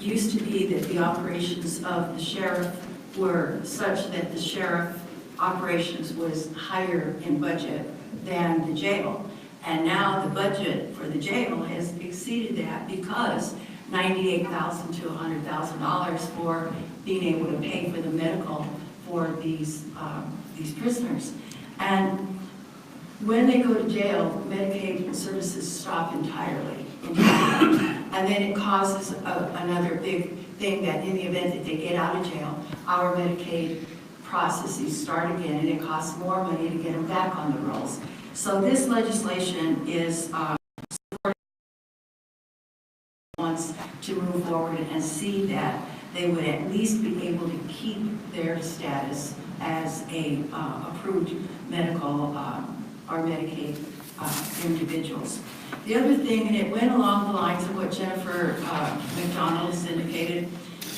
used to be that the operations of the sheriff were such that the sheriff operations was higher in budget than the jail. And now the budget for the jail has exceeded that because $98,000 to $100,000 for being able to pay for the medical for these prisoners. And when they go to jail, Medicaid services stop entirely. And then it causes another big thing that in the event that they get out of jail, our Medicaid processes start again, and it costs more money to get them back on the rolls. So this legislation is supporting wants to move forward and see that they would at least be able to keep their status as a approved medical or Medicaid individuals. The other thing, and it went along the lines of what Jennifer McDonald has indicated,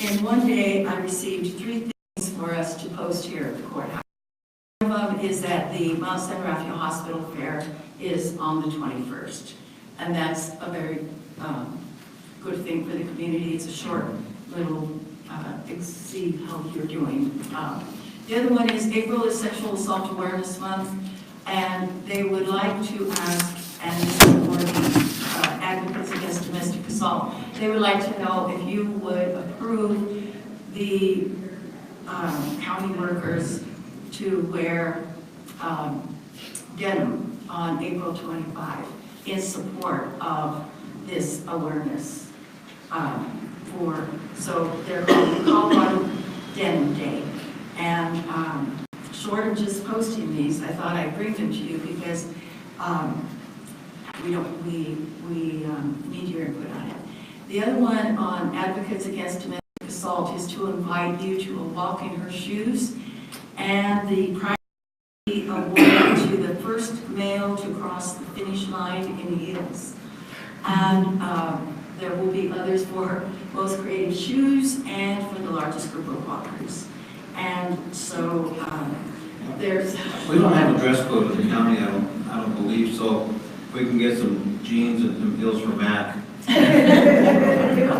in one day I received 3 things for us to post here at the courthouse. One of them is that the Mount San Rafael Hospital Fair is on the 21st, and that's a very good thing for the community. It's a short little see how you're doing. The other one is April is Sexual Assault Awareness Month, and they would like to ask, and this is for the Advocates Against Domestic Assault, they would like to know if you would approve the county workers to wear denim on April 25 in support of this awareness. So they're called Colorado Denim Day. And short of just posting these, I thought I'd bring them to you because we need your input on it. The other one on Advocates Against Domestic Assault is to invite you to a walk in her shoes, and the prize will be awarded to the first male to cross the finish line in heels. And there will be others for most creative shoes and for the largest group of walkers. And so there's... We don't have a dress code in the county, I don't believe, so if we can get some jeans and some heels for Mac. Maybe we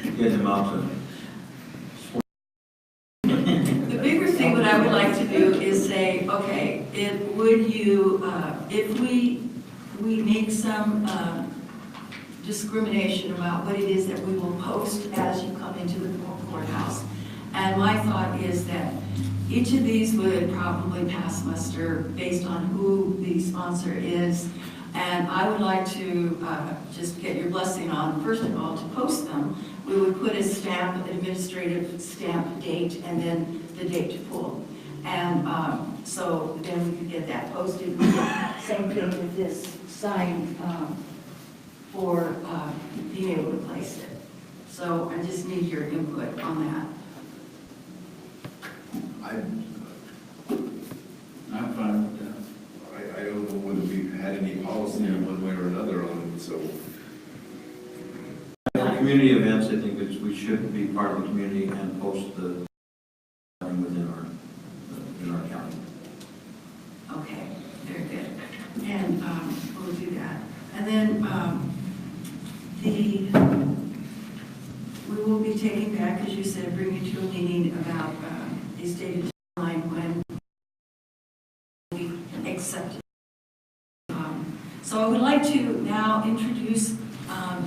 can get him out to... The bigger thing what I would like to do is say, okay, would you, if we make some discrimination about what it is that we will post as you come into the courthouse. And my thought is that each of these would probably pass muster based on who the sponsor is. And I would like to just get your blessing on, first of all, to post them. We would put a stamp, an administrative stamp date, and then the date to pull. And so then we could get that posted. Same thing with this sign for being able to place it. So I just need your input on that. I'm fine with that. I don't know whether we've had any policy in one way or another on it, so. Community events, I think we should be part of the community and post the within our county. Okay, very good. And we'll do that. And then we will be taking back, as you said, bringing to a meeting about a stated timeline when we accept it. So I would like to now introduce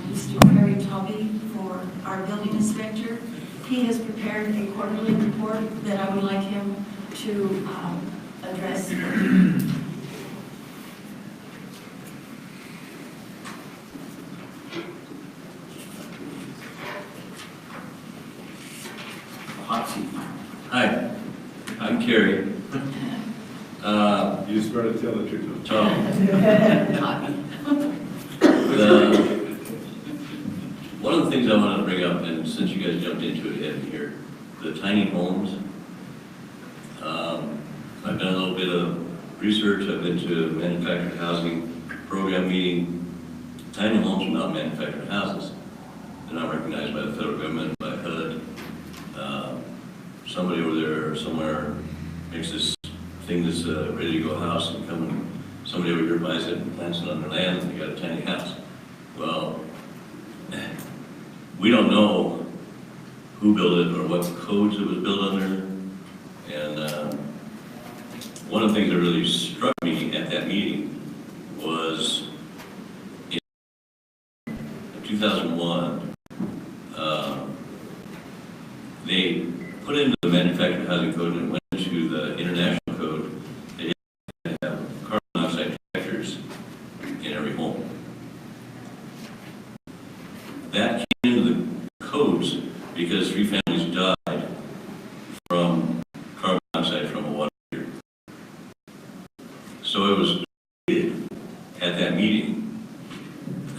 Ms. Mr. Perry Tubby for our building inspector. He has prepared a quarterly report that I would like him to address. Hot seat. Hi, I'm Kerry. You just better tell the truth. Tom, one of the things I wanted to bring up, and since you guys jumped into it in here, the tiny homes. I've done a little bit of research. I've been to a manufactured housing program meeting. Tiny homes are not manufactured houses. They're not recognized by the federal government, by HUD. Somebody over there somewhere makes this thing that's ready to go house and somebody over here buys it and plants it on their land and they got a tiny house. Well, we don't know who built it or what codes it was built under. And one of the things that really struck me at that meeting was in 2001, they put into the manufactured housing code and went into the international code. They had to have carbon monoxide detectors in every home. That came into the codes because 3 families died from carbon monoxide from a water heater. So it was at that meeting,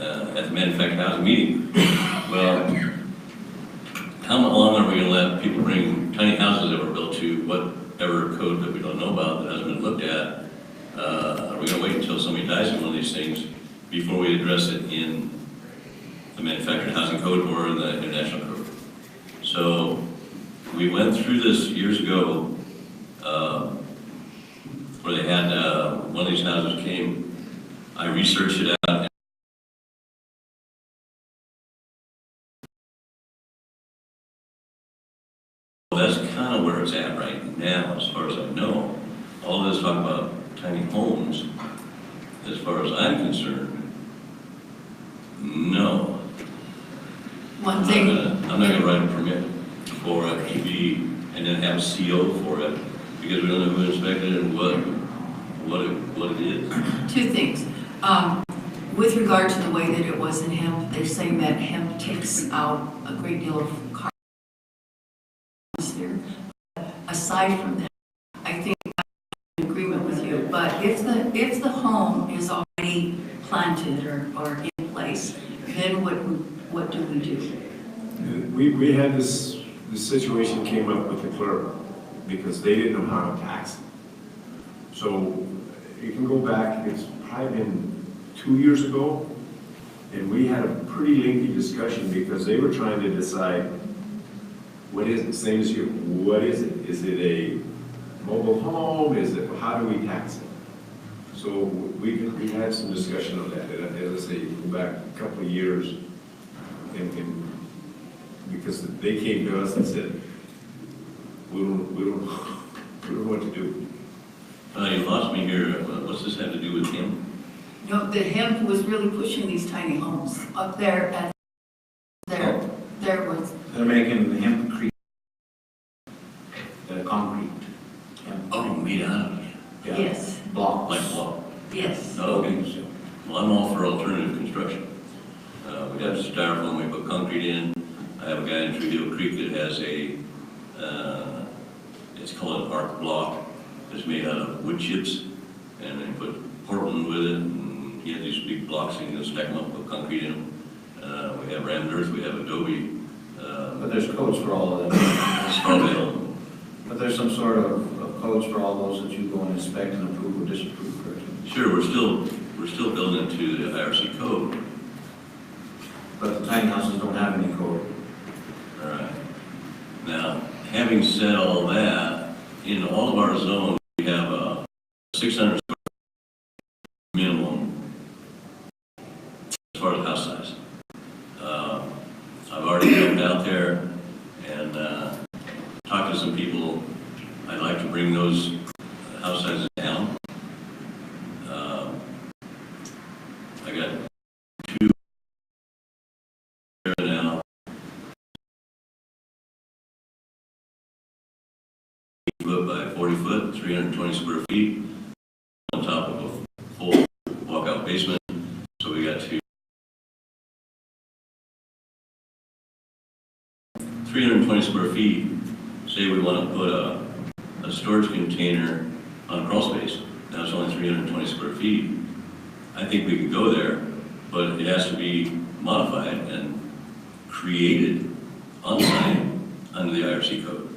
at the manufactured housing meeting. Well, how long are we going to let people bring tiny houses that were built to whatever code that we don't know about that hasn't been looked at? Are we going to wait until somebody dies in one of these things before we address it in the manufactured housing code or in the international code? So we went through this years ago where they had one of these houses came. I researched it out. That's kind of where it's at right now, as far as I know. All this talk about tiny homes, as far as I'm concerned, no. One thing, I'm not gonna write a permit for it to be, and then have a CO for it, because we don't know who inspected it and what it is. two things. With regard to the way that it was in hemp, they're saying that hemp takes out a great deal of carbon atmosphere. Aside from that, I think I'm in agreement with you, but if the home is already planted or in place, then what do we do? We had this situation came up with the clerk because they didn't know how to tax it. So you can go back, it's probably been 2 years ago, and we had a pretty lengthy discussion because they were trying to decide what is it, same as you, what is it? Is it a mobile home? How do we tax it? So we had some discussion on that, and as I say, go back a couple of years, and because they came to us and said, we don't know what to do. You lost me here. What's this have to do with him? No, the hemp was really pushing these tiny homes up there at there was. They're making the hempcrete, the concrete. Oh, made out of it. Yeah. Yes, Blocks. Like block. yes. Okay. Well, I'm all for alternative construction. We have styrofoam, we put concrete in. I have a guy in Tree Hill Creek that has it's called an arc block. It's made out of wood chips, and they put Portland with it, and he has these big blocks, and you stack them up, put concrete in them. We have rammed earth, we have adobe. But there's codes for all of them. But there's some sort of codes for all those that you go and inspect and approve or disapprove, correct? Sure, we're still building it to the IRC code. But the tiny houses don't have any code. All right. Now, having said all that, in all of our zones, we have a 600 square minimum as far as house size. I've already jumped out there and talked to some people. I'd like to bring those house sizes down. I got foot by 40 foot, 320 square feet, on top of a full walkout basement. So we got to 320 square feet. Say we want to put a storage container on a crawl space. Now it's only 320 square feet. I think we can go there, but it has to be modified and created on site under the IRC code.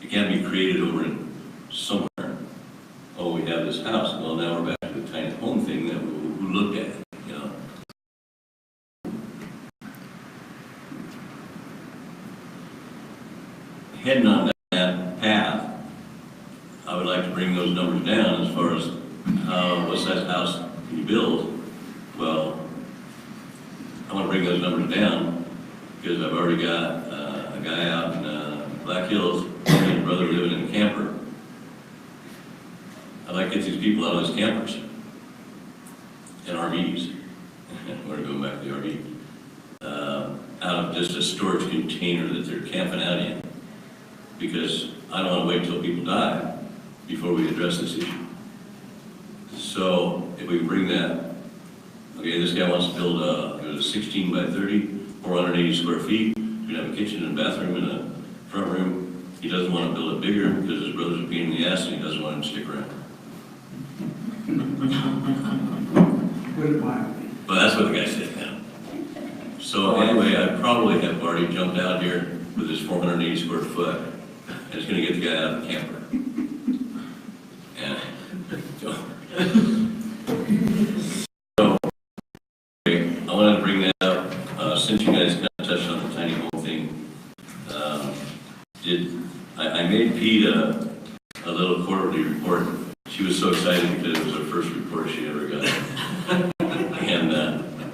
It can't be created over in somewhere. Oh, we have this house. Well, now we're back to the tiny home thing that we looked at, you know. Heading on that path, I would like to bring those numbers down as far as what size house can you build. Well, I want to bring those numbers down because I've already got a guy out in Black Hills, and his brother living in a camper. I'd like to get these people out of those campers and RVs. We're going back to the RV. Out of just a storage container that they're camping out in. Because I don't want to wait until people die before we address this issue. So if we can bring that, okay, this guy wants to build it was a 16 by 30, 480 square feet. He's gonna have a kitchen and bathroom and a front room. He doesn't want to build it bigger because his brother's a pain in the ass and he doesn't want him to stick around. But that's what the guy said now. So anyway, I probably have already jumped out here with this 480 square foot, and it's gonna get the guy out of the camper. And so, okay, I wanted to bring that up, since you guys kind of touched on the tiny home thing. I made Pete a little quarterly report. She was so excited because it was her first report she ever got. And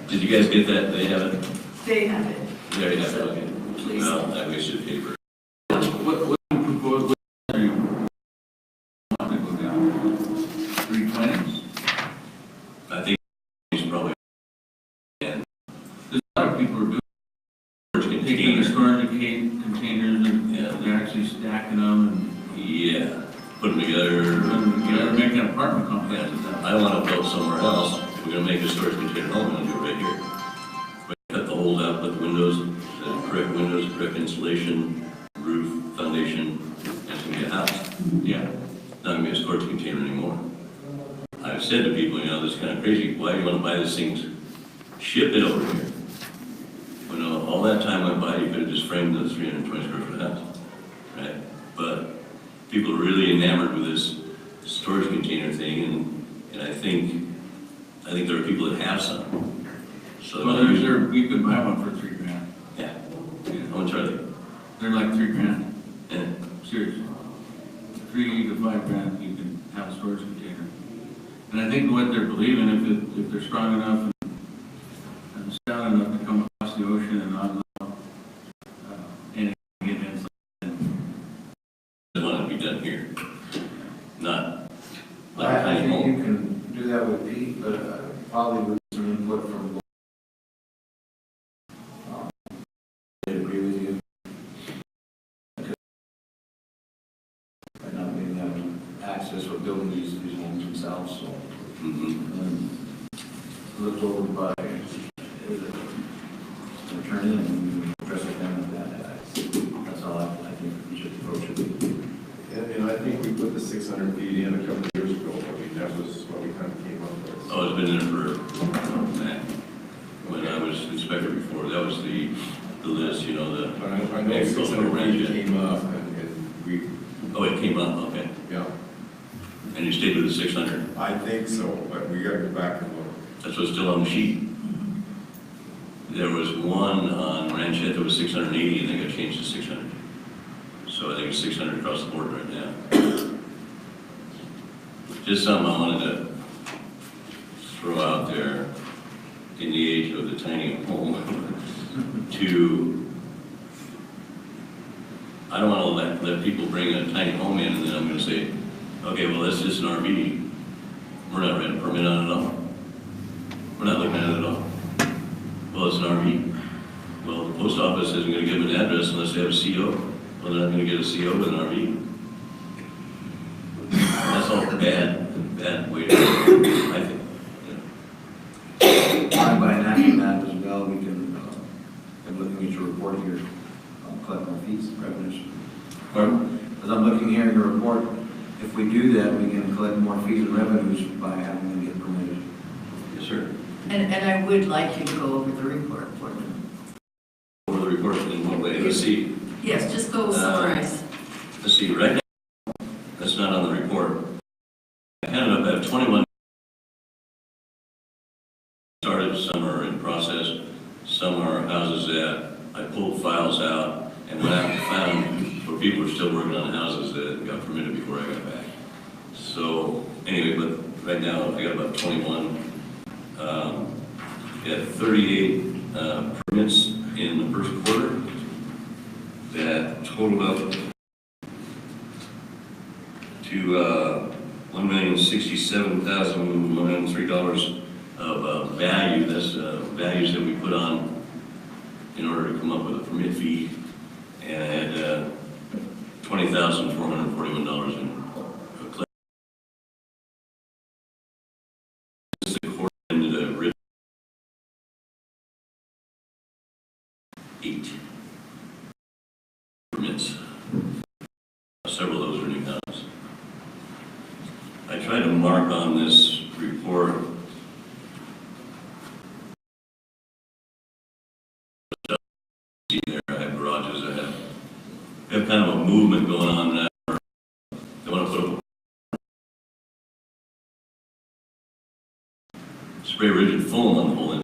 did you guys get that? They have it? They have it. There you have it, So, okay. please. Well, I wasted paper. What do you propose, what are you want to go down? 320s? I think it's probably, and There's a lot of people are doing, taking the container. storage containers and Yeah. they're actually stacking them Yeah, put them together. and making apartment complexes out. I don't want to build somewhere else. If we're gonna make a storage container home, I'm gonna do it right here. We cut the holes out, put the windows, the correct windows, correct insulation, roof, foundation, and it's gonna be a house. Yeah. Not gonna be a storage container anymore. I've said to people, you know, this is kind of crazy. Why do you want to buy this thing, ship it over here? You know, all that time went by, you could have just framed the 320 square foot house, right? But people are really enamored with this storage container thing, and I think there are people that have some. So Well, you could buy one for $3,000. yeah. How much are they? They're like $3,000. Yeah. Seriously. $3,000 to $5,000, you can have a storage container. And I think what they're believing, if they're strong enough and stout enough to come across the ocean and not allow anything to get inside. They want it to be done here, not like a I tiny think you home. can do that with Pete, but probably with some input from. I agree with you. By not being able to access or building these homes themselves, so. Mhm. Looked over by an attorney and address it down with that. That's all I think we should approach it. And I think we put the 600 feet in a couple of years ago. I mean, that was what we kind of came up with. Oh, it's been there for, when I was inspector before, that was the list, you know, the. But I know 600 feet came up and we, Oh, it came up, okay. yeah, And you stayed with the 600. I think so, but we got to go back and look. That's what's still on the sheet. There was one on Ranchette that was 680, and they got changed to 600. So I think it's 600 across the board right now. Just something I wanted to throw out there in the age of the tiny home to, I don't want to let people bring a tiny home in and then I'm going to say, okay, well, that's just an RV. We're not renting a permit on it at all. We're not looking at it at all. Well, it's an RV. Well, the post office isn't going to give them an address unless they have a CO. Well, they're not going to get a CO with an RV. report here, collect more fees, revenues. Pardon? As I'm looking here in your report, if we do that, we can collect more fees and revenues by having them get permitted. Yes, sir. And I would like you to go over the report for them. Over the report in what way? Let's see. Yes, just go summarize. Let's see, right now, that's not on the report. I ended up at 21 started, some are in process, some are houses that I pulled files out and went out and found where people were still working on houses that got permitted before I got back. So anyway, but right now I got about 21. We had 38 permits in the first quarter that totaled up to $1,067,103 of value. That's values that we put on in order to come up with a permit fee, and I had $20,441 in collection. The court ended a writ 8 permits. Several of those are new houses. I tried to mark on this report see there, I have garages, I have kind of a movement going on now. They want to put up spray rigid foam on the whole end.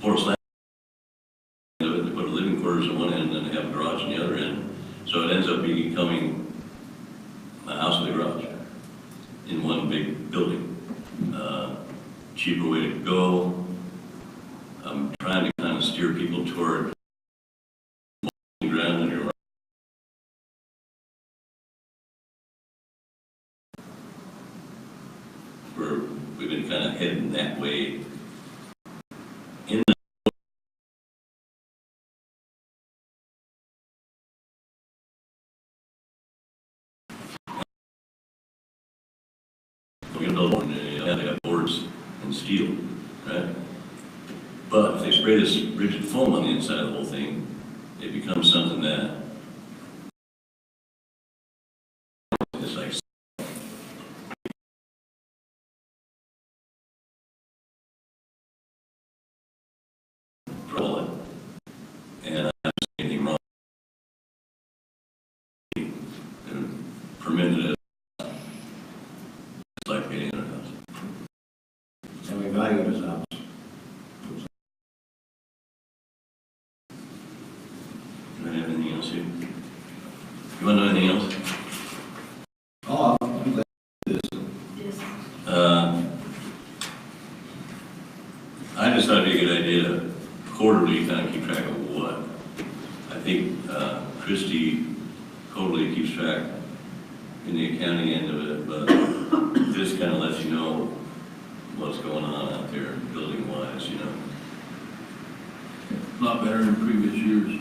Floor slab. They put a living quarters on one end and then they have a garage on the other end. So it ends up becoming a house with a garage in one big building. Cheaper way to go. I'm trying to kind of steer people toward ground in your we've been kind of heading that way. In the they got boards and steel, right? But if they spray this rigid foam on the inside of the whole thing, it becomes something that is like roll it, and I don't see anything wrong. They're permitted it. It's like any other house. And we value this house. Do I have anything else here? You want to know anything else? Oh, I'm glad to do this. Yes. I just thought it'd be a good idea to quarterly kind of keep track of what. I think Christie totally keeps track in the accounting end of it, but this kind of lets you know what's going on out there building wise, you know. A lot better than previous years.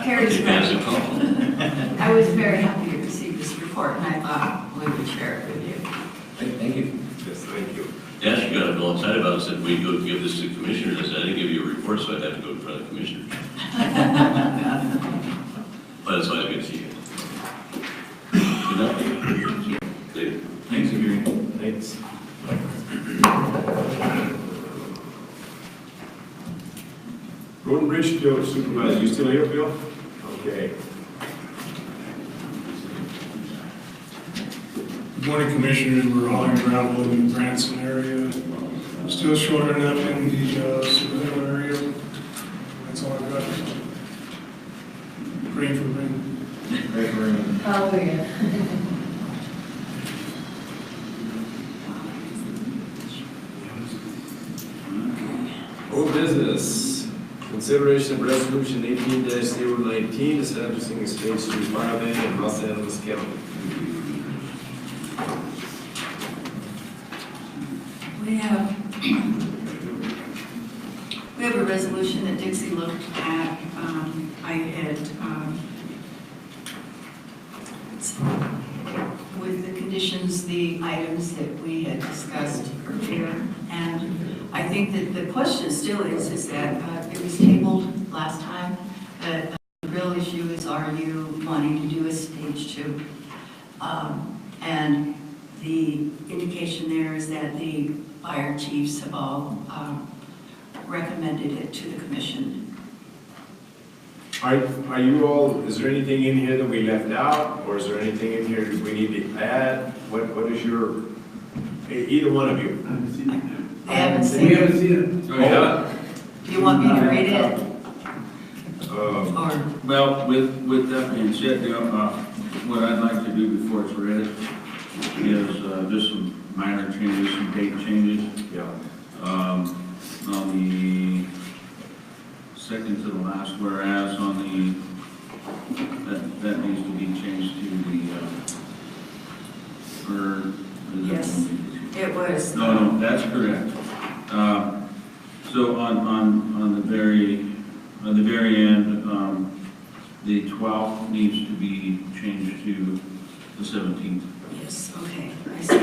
Carrie's Depends right. if possible. I was very happy to receive this report, and I thought we would share it with you. Thank you. Yes, thank you. Yeah, she got all excited about it, said we'd go give this to commissioners. I said, I didn't give you a report, so I'd have to go in front of the commissioners. But it's always good to see you. Good night. Thank you. Later. Thanks, Gary. Thanks. Road and Bridge Supervisor, you still here, Bill? Okay. Good morning, Commissioners. We're hauling gravel in the Branson area. Still short enough in the Seville area. That's all I've got. Pray for rain. Great room. Hallelujah. Old business, consideration of resolution 18-019, establishing a state street fire ban in Los Angeles County. We have a resolution that Dixie looked at. I had, with the conditions, the items that we had discussed earlier, and I think think that the question still is that it was tabled last time. The real issue is, are you wanting to do a stage 2? And the indication there is that the fire chiefs have all recommended it to the commission. Are you all, is there anything in here that we left out, or is there anything in here that we need to add? What is your, either one of you? I haven't seen We it. haven't seen it. Oh, yeah. Do you want me to read it? Or, Well, with that being said, what I'd like to do before it's read is just some minor changes, some date changes. Yeah. On the second to the last whereas on the, that needs to be changed to the, yes, it was. No, that's correct. So on the very end, the 12th needs to be changed to the 17th. Yes, okay, I see.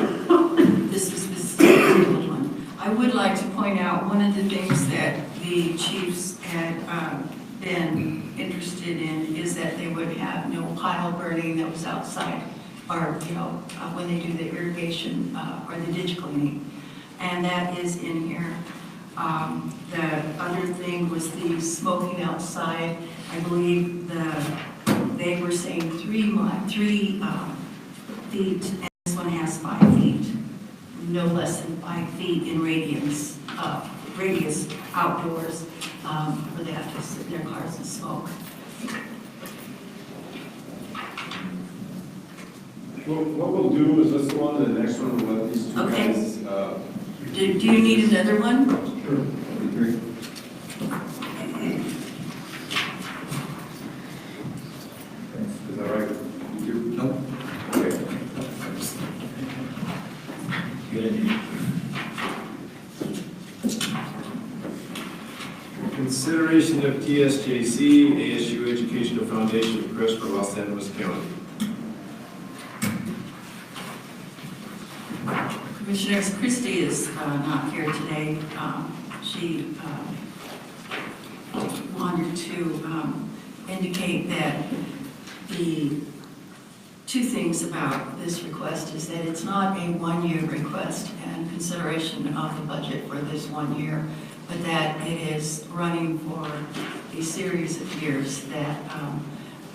This is the old one. I would like to point out, one of the things that the chiefs had been interested in is that they would have no pile burning that was outside, or, when they do the irrigation or the ditch cleaning. And that is in here. The other thing was the smoking outside. I believe they were saying 3 feet, and this one has 5 feet. No less than 5 feet in radius outdoors, where they have to sit in their cars and smoke. Well, what we'll do is let's go on to the next one, we'll let these two Okay. guys. Do you need another one? Sure. That'd be great. Is that right? You do? Nope. Okay. Good. Consideration of TSJC, ASU Educational Foundation request for Los Angeles County. Commissioners, Christie is not here today. She wanted to indicate that the two things about this request is that it's not a one-year request and consideration of the budget for this 1 year, but that it is running for a series of years that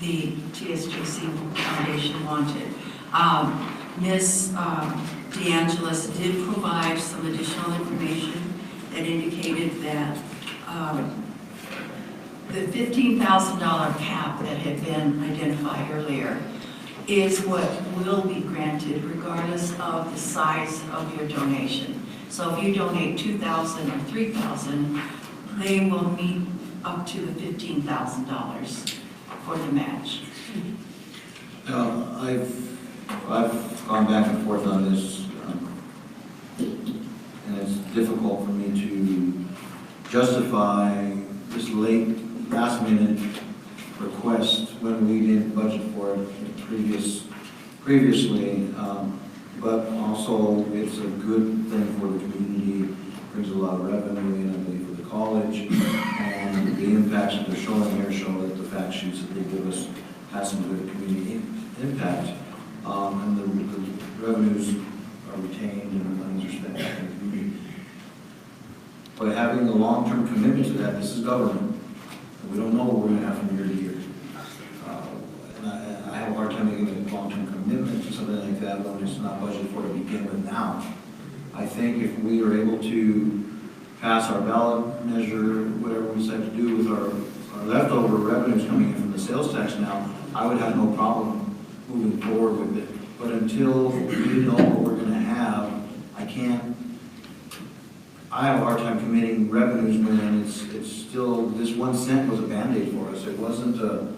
the TSJC Foundation wanted. Ms. DeAngelis did provide some additional information that indicated that the $15,000 cap that had been identified earlier is what will be granted regardless of the size of your donation. So if you donate $2,000 or $3,000, they will meet up to the $15,000 for the match. I've gone back and forth on this, and it's difficult for me to justify this last-minute request when we didn't budget for it previously. But also, it's a good thing for the community, brings a lot of revenue in, I believe, for the college, and the impacts that they're showing here show that the fact sheets that they give us has some good community impact. And the revenues are retained and the monies are spent back in the community. But having a long-term commitment to that, this is government, and we don't know what we're going to have from year to year. And I have a hard time making a long-term commitment to something like that when it's not budgeted for to begin with now. I think if we are able to pass our ballot measure, whatever we decide to do with our leftover revenues coming in from the sales tax now, I would have no problem moving forward with it. But until we know what we're going to have, I have a hard time committing revenues when it's still, this 1 cent was a Band-Aid for us. It wasn't a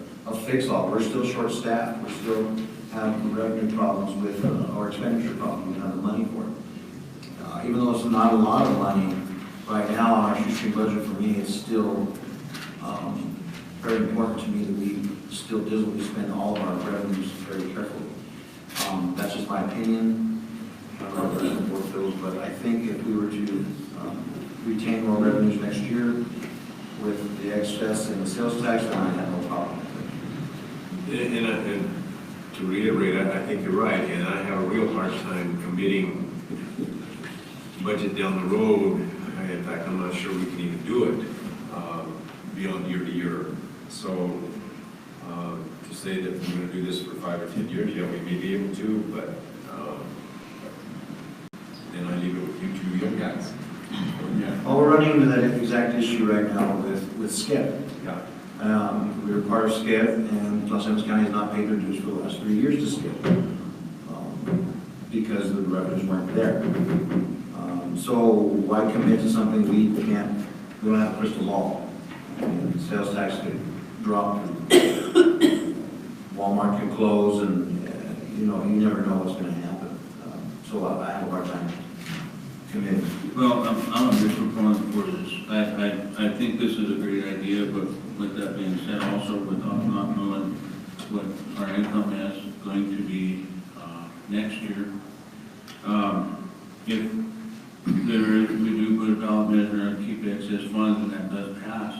fix-all. We're still short-staffed. We still have revenue problems with, or expenditure problems. We don't have the money for it. Even though it's not a lot of money, right now on our shoestring budget for me, it's still very important to me that we still diligently spend all of our revenues very carefully. That's just my opinion. I don't know if that's important, but I think if we were to retain more revenues next year with the excess in the sales tax, then I have no problem. And to reiterate, I think you're right, and I have a real hard time committing budget down the road. In fact, I'm not sure we can even do it beyond year to year. So to say that we're going to do this for 5 or 10 years, yeah, we may be able to, but then I leave it with you two young guys. Yeah. Well, we're running into that exact issue right now with SCED. Yeah. We require SCED, and Los Angeles County has not paid their dues for the last 3 years to SCED because the revenues weren't there. So why commit to something we don't have a crystal ball? I mean, sales tax could drop, Walmart could close, and you never know what's going to happen. So I have a hard time committing. Well, I'm a big proponent for this. I think this is a great idea, but with that being said, also with not knowing what our income is going to be next year, if we do put a ballot measure and keep excess funds and that does pass,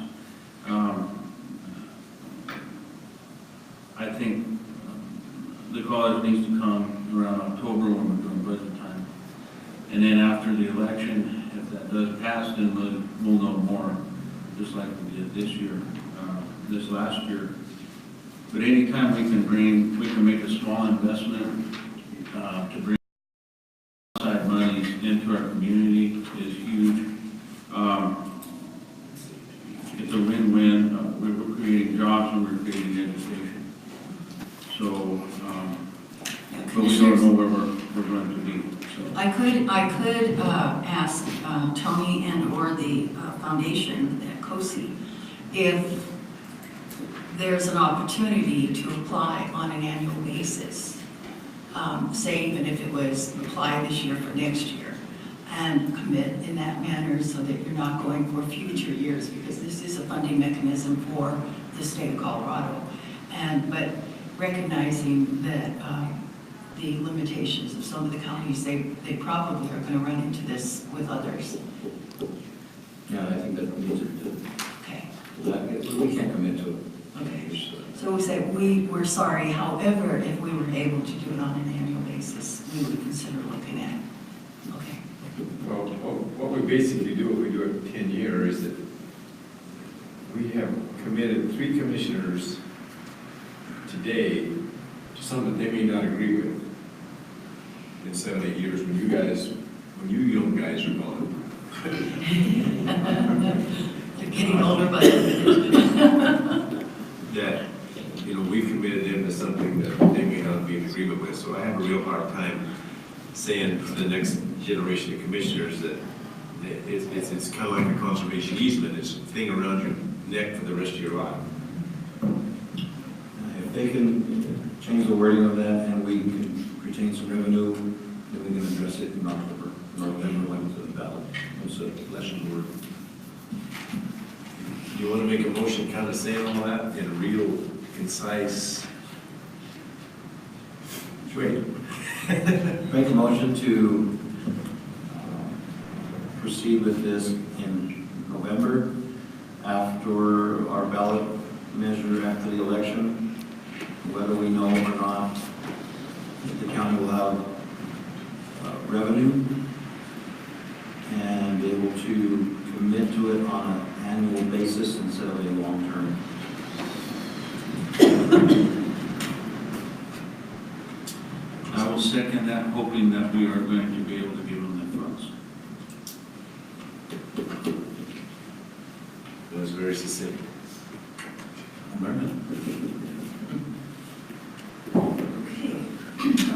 I think the college needs to come around October when we're doing budget time. And then after the election, if that does pass, then we'll know more, just like we did this year, this last year. But anytime we can make a small investment to bring outside monies into our community is huge. It's a win-win. We're creating jobs and we're creating education. So, but we don't know where we're going to be. So. I could ask Tony and/or the foundation at COSI if there's an opportunity to apply on an annual basis. Say even if it was apply this year for next year, and commit in that manner so that you're not going for future years, because this is a funding mechanism for the state of Colorado. But recognizing that the limitations of some of the counties, they probably are going to run into this with others. Yeah, I think that needs to. Okay. We can't commit to it. Okay. So we say we're sorry. However, if we were able to do it on an annual basis, we would consider looking at it. Okay. Well, what we basically do, if we do it 10 years, is that we have committed 3 commissioners today to something they may not agree with in 7 or 8 years when you young guys are gone. They're getting older, but That, we've committed them to something that they may not be in agreement with. So I have a real hard time saying to the next generation of commissioners that it's kind of like a conservation easement. It's a thing around your neck for the rest of your life. If they can change the wording of that and we can retain some revenue, then we can address it in October, November, when it's the ballot, once the election word. Do you want to make a motion kind of saying all that in a real concise way? Make a motion to proceed with this in November after our ballot measure after the election, whether we know or not if the county will have revenue, and be able to commit to it on an annual basis instead of a long term. I will second that, hoping that we are going to be able to give them the funds. That was very succinct.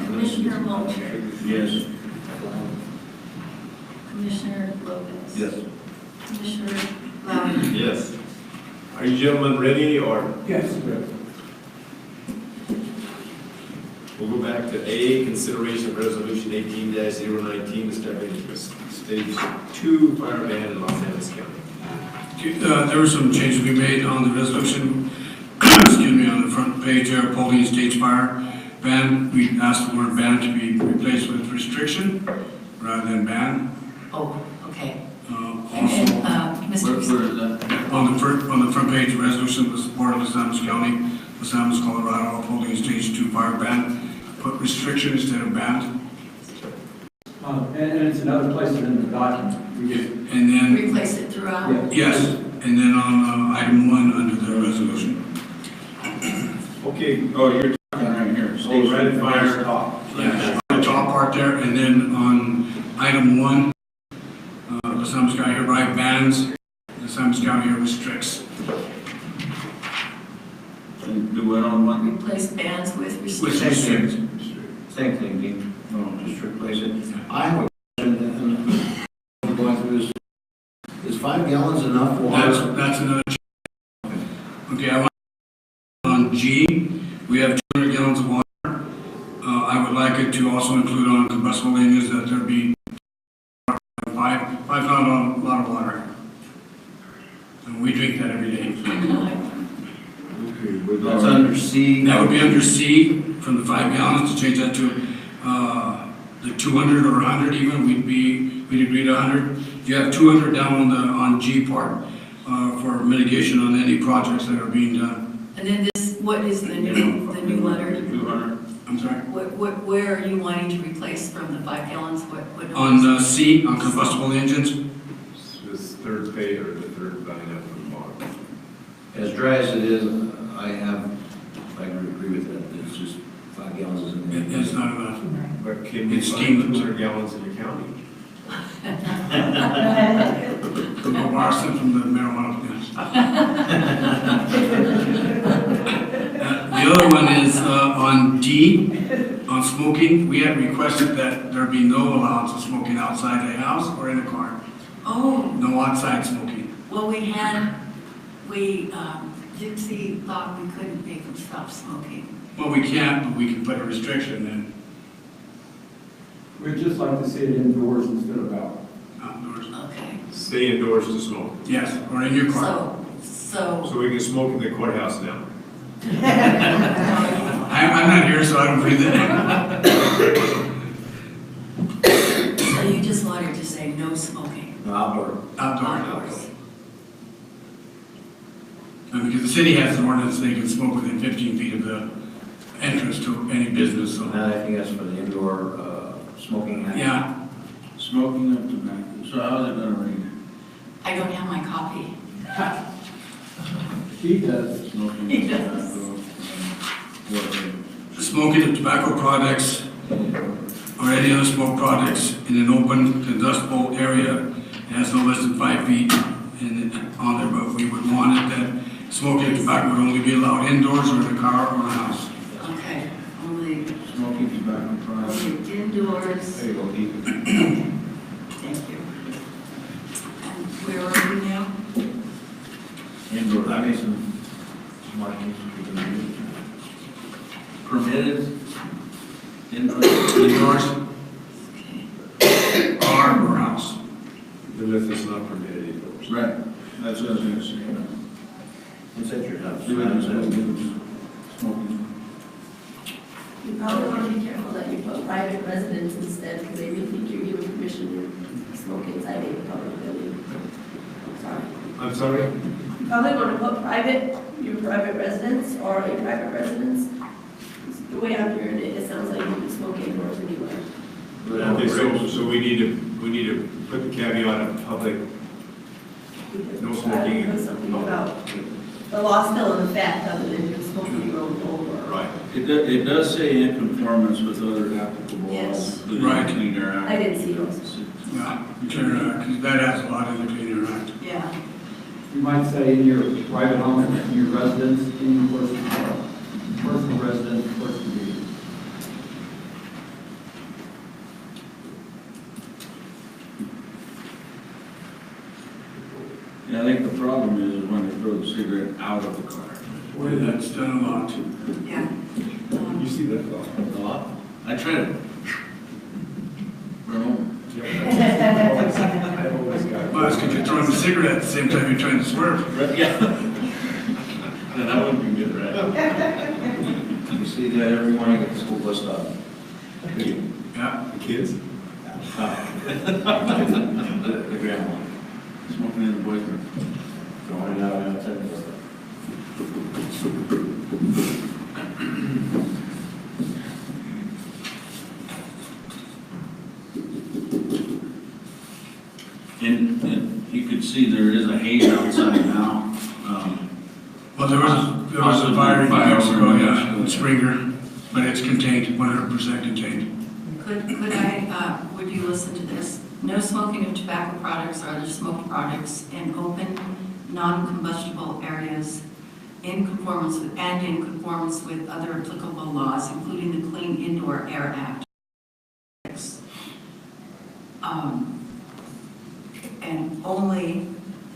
Commissioner Walter, Yes. Commissioner Lopez. Yes. Commissioner Lowry. Yes. Are you gentlemen ready, or? Yes. We'll go back to A, consideration of resolution 18-019, establishing a stage 2 fire ban in Los Angeles County. There were some changes we made on the resolution, excuse me, on the front page there, Pauline Stage Fire ban. We asked the word ban to be replaced with restriction rather than ban. Oh, okay. And, Where Mr. is that? On the front page, resolution of the support of Los Alamos County, Los Alamos, Colorado, upholding stage 2 fire ban, put restriction instead of ban. And it's in other places in the document. And then, replace it throughout? Yeah. yes, and then on item 1 under the resolution. Okay, Oh, you're talking right here. oh, right at fire Fire. top. Yeah, the top part there, and then on item 1, Los Alamos County hereby bans, Los Alamos County restricts. Do what on one? Replace bans with With restrictions. restricts. Same thing, Dean. No, just replace it. I have a question, and I'm going through this. Is 5 gallons enough water? That's another. Okay, I want, on G, we have 200 gallons of water. I would like it to also include on combustible engines that there be 5 not a lot of water. And we drink that every day. That's under C. That would be under C, from the 5 gallons, to change that to, the 200 or 100 even, we'd agree to 100. You have 200 down on G part, for mitigation on any projects that are being done. And then this, what is the new letter? 200. I'm sorry? Where are you wanting to replace from the 5 gallons? What On C, on combustible engines, This third page, or the third line up from the bottom. As dry as it is, I agree with that. It's just 5 gallons isn't it? it's not enough. But can we It's find steam. 200 gallons in your county? We'll borrow some from the marijuana plants. The other one is on D, on smoking. We had requested that there be no allowance of smoking outside the house or in the car. Oh, No outside smoking. well, Dixie thought we couldn't make them stop smoking. Well, we can't, but we can put a restriction in We'd just like to see it indoors instead of out. outdoors. Okay. Stay indoors to smoke. Yes, or in your car. So, So we can smoke in the courthouse now. I'm not here, so I don't breathe it in. so you just wanted to say no smoking No, outdoor. outdoors? Because the city has an ordinance, they can smoke within 15 feet of the entrance to any business, so. And I think that's for the indoor smoking. Yeah, Smoking of tobacco. So how's it gonna read? I don't have my copy. He does. Smoking He of does. tobacco. What? smoking of tobacco products or any other smoke products in an open combustible area has no less than 5 feet on there, but we would want it that smoking of tobacco would only be allowed indoors or in a car or a house. Okay, only Smoking tobacco products. indoors. There you go, Heath. Thank you. And where are we now? Indoor, I made some markings. Permitted indoors. Indoors, car or house. Even if it's not permitted indoors. Right, that's what I was gonna say. It's at your house. Do it in smoking. You probably want to be careful that you put private residence instead, because they may think you're giving permission to smoke inside a public building. Sorry. I'm sorry? You probably want to put your private residence or a private residence. The way I'm hearing it, it sounds like you can smoke indoors anywhere. Okay, so we need to put the caveat of public, no smoking. Put something about the law still in effect, other than just smoking in your own home or. Right. It does say in conformance with other applicable Yes. laws. including Right. the Clean Air Act. I didn't see those. Yeah, because that has a lot in the Clean Air Act. Yeah. You might say in your private home, in your residence, in your personal residence, personal use. Yeah, I think the problem is when they throw the cigarette out of the car. Boy, that's done a lot. Yeah. You see that though? A lot. I try to run over. I always got. Well, it's because you're throwing a cigarette at the same time you're trying to swerve. Right, yeah. And that wouldn't be good, right? You see that every morning at the school bus stop. Yeah. The kids? The grandma. Smoking in the boys' room. Going out outside the door. And you could see there is a haze outside now. Well, there was a fire in New Mexico, yeah, in Springer, but it's contained, 100% contained. Would you listen to this? No smoking of tobacco products or other smoked products in open, non-combustible areas in conformance with other applicable laws, including the Clean Indoor Air Act. And only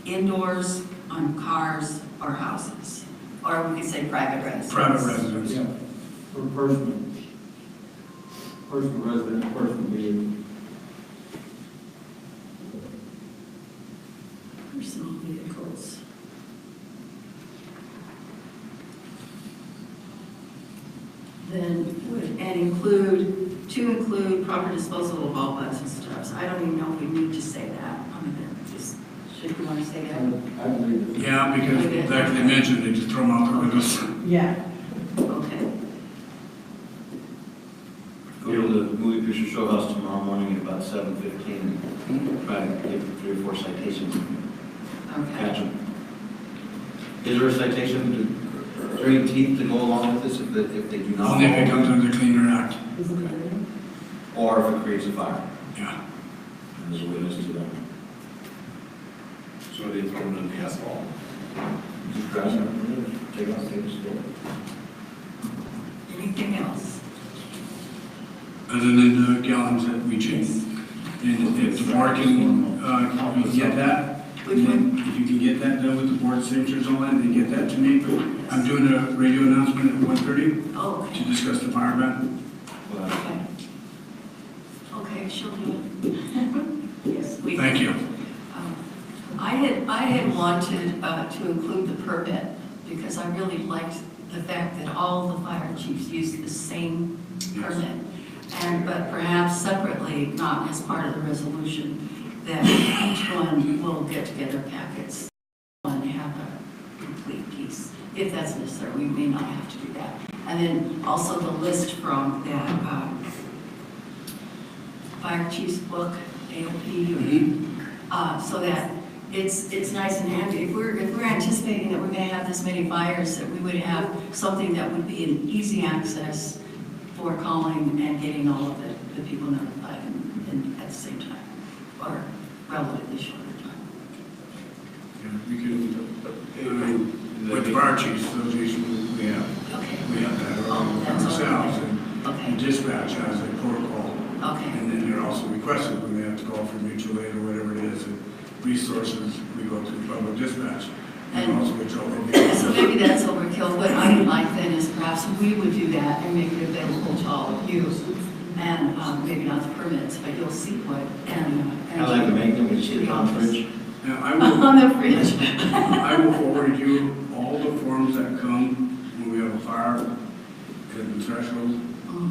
indoors on cars or houses, or we could say private residence. Private residence. Yeah, for personal resident, personal vehicle. Personal vehicles. Then would, and include proper disposal of all butts and stuff. I don't even know if we need to say that. Should we want to say that? I believe it. Yeah, because like they mentioned, they just throw them out the windows. Yeah. Okay. Go to the movie picture show house tomorrow morning at about 7:15. Try to get 3 or 4 citations. Okay. Catch them. Is there a citation to drain teeth to go along with this if they do not? Only if it comes under the Cleaner Act. Or if it creates a fire? Yeah. And there's a witness to that. So they throw them in the asphalt. Just grass them, take out the store. Anything else? Other than the gallons that we change. And if the board can, we can get that. Which one? If you can get that done with the board signatures on that, and get that to me. I'm doing a radio announcement at 1:30 Oh, to okay. discuss the fire ban. Okay. Okay, she'll do it. Yes, we. Thank you. I had wanted to include the permit because I really liked the fact that all the fire chiefs use the same permit. But perhaps separately, not as part of the resolution, that each one will get together packets and have a complete piece. If that's necessary, we may not have to do that. And then also the list from that fire chief's book, AOP, so that it's nice and handy. If we're anticipating that we're going to have this many fires, that we would have something that would be an easy access for calling and getting all of the people notified at the same time, or relatively shorter time. Yeah, we can, with the fire chiefs association, we have that That's all. ourselves, Okay. and dispatch has a protocol. Okay. And then they're also requested when they have to call for mutual aid or whatever it is, and resources, we go to public dispatch. And And- also it's over. So maybe that's overkill. What I would like then is perhaps we would do that and make it available to all of you. And maybe not the permits, but you'll see what, and. I like to make them, we see it on the fridge. Now, I will, On the fridge. I will forward you all the forms that come when we have a fire at the threshold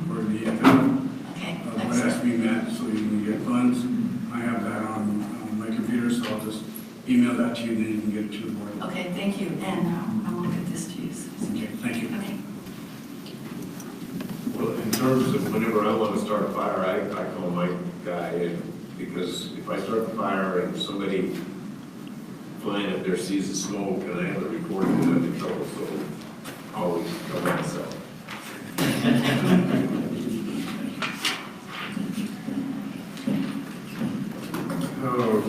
or the FM. Okay, What has excellent. to be met so you can get funds. I have that on my computer, so I'll just email that to you and then you can get it to the board. Okay, thank you. And I will get this to you. Okay, thank you. Okay. Well, in terms of whenever I want to start a fire, I call my guy, and because if I start the fire and somebody flying up there sees the smoke and I have it recorded, I'm in trouble, so I always call myself. Oh,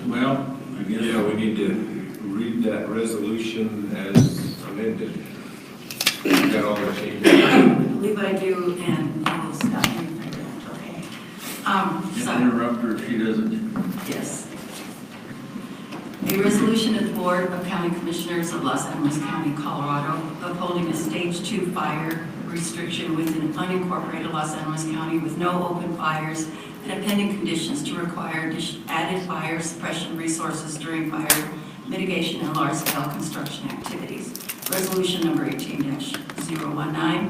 Well, I guess. yeah, we need to read that resolution as amended. We got all the changes. I believe I do, and I will stop you if I don't, okay? Just So, interrupt her if she doesn't. yes. A resolution of the Board of County Commissioners of Los Alamos County, Colorado, upholding a stage 2 fire restriction within unincorporated Los Alamos County with no open fires and pending conditions to require added fire suppression resources during fire mitigation and large-scale construction activities. Resolution number 18-019,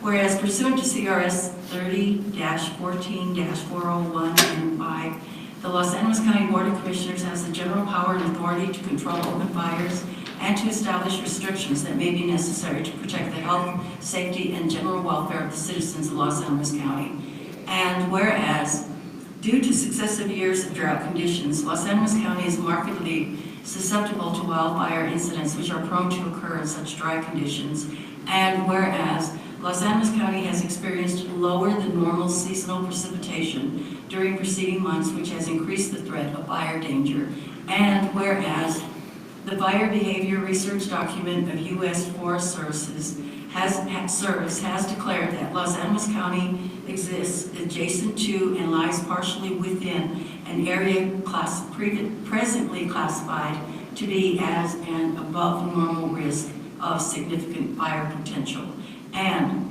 whereas pursuant to CRS 30-14-401 and 5, The Los Angeles County Board of Commissioners has the general power and authority to control open fires and to establish restrictions that may be necessary to protect the health, safety, and general welfare of the citizens of Los Angeles County. And whereas, due to successive years of drought conditions, Los Angeles County is markedly susceptible to wildfire incidents which are prone to occur in such dry conditions. And whereas, Los Angeles County has experienced lower than normal seasonal precipitation during preceding months, which has increased the threat of fire danger. And whereas, the Fire Behavior Research Document of U.S. Forest Service has declared that Los Angeles County exists adjacent to and lies partially within an area presently classified to be as an above normal risk of significant fire potential. And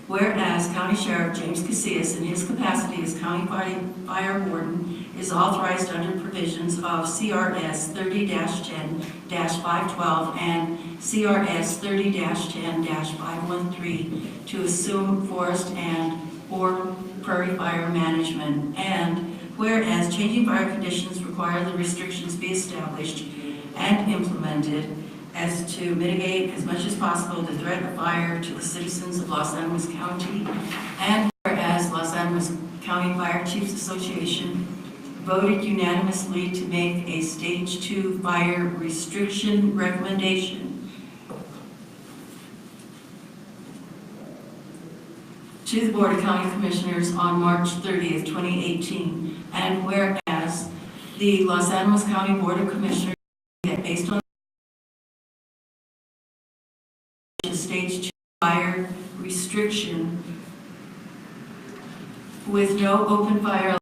whereas County Sheriff James Casillas, in his capacity as County Fire Warden, is authorized under provisions of CRS 30-10-512 and CRS 30-10-513 to assume forest and or prairie fire management. And whereas changing fire conditions require the restrictions be established and implemented as to mitigate as much as possible the threat of fire to the citizens of Los Angeles County. And whereas Los Angeles County Fire Chiefs Association voted unanimously to make a Stage 2 fire restriction recommendation to the Board of County Commissioners on March 30th, 2018. And whereas the Los Angeles County Board of Commissioners, based on a Stage 2 fire restriction with no open fire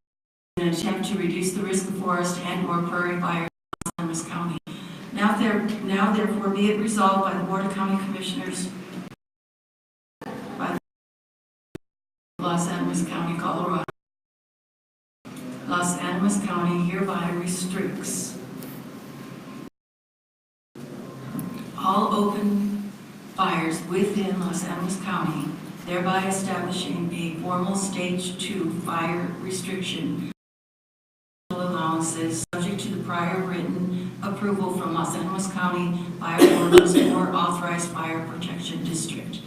in an attempt to reduce the risk of forest and or prairie fire in Los Angeles County. Now therefore be it resolved by the Board of County Commissioners by Los Angeles County, Colorado. Los Angeles County hereby restricts all open fires within Los Angeles County, thereby establishing a formal Stage 2 fire restriction allowances subject to the prior written approval from Los Angeles County Fire Wardens or Authorized Fire Protection District.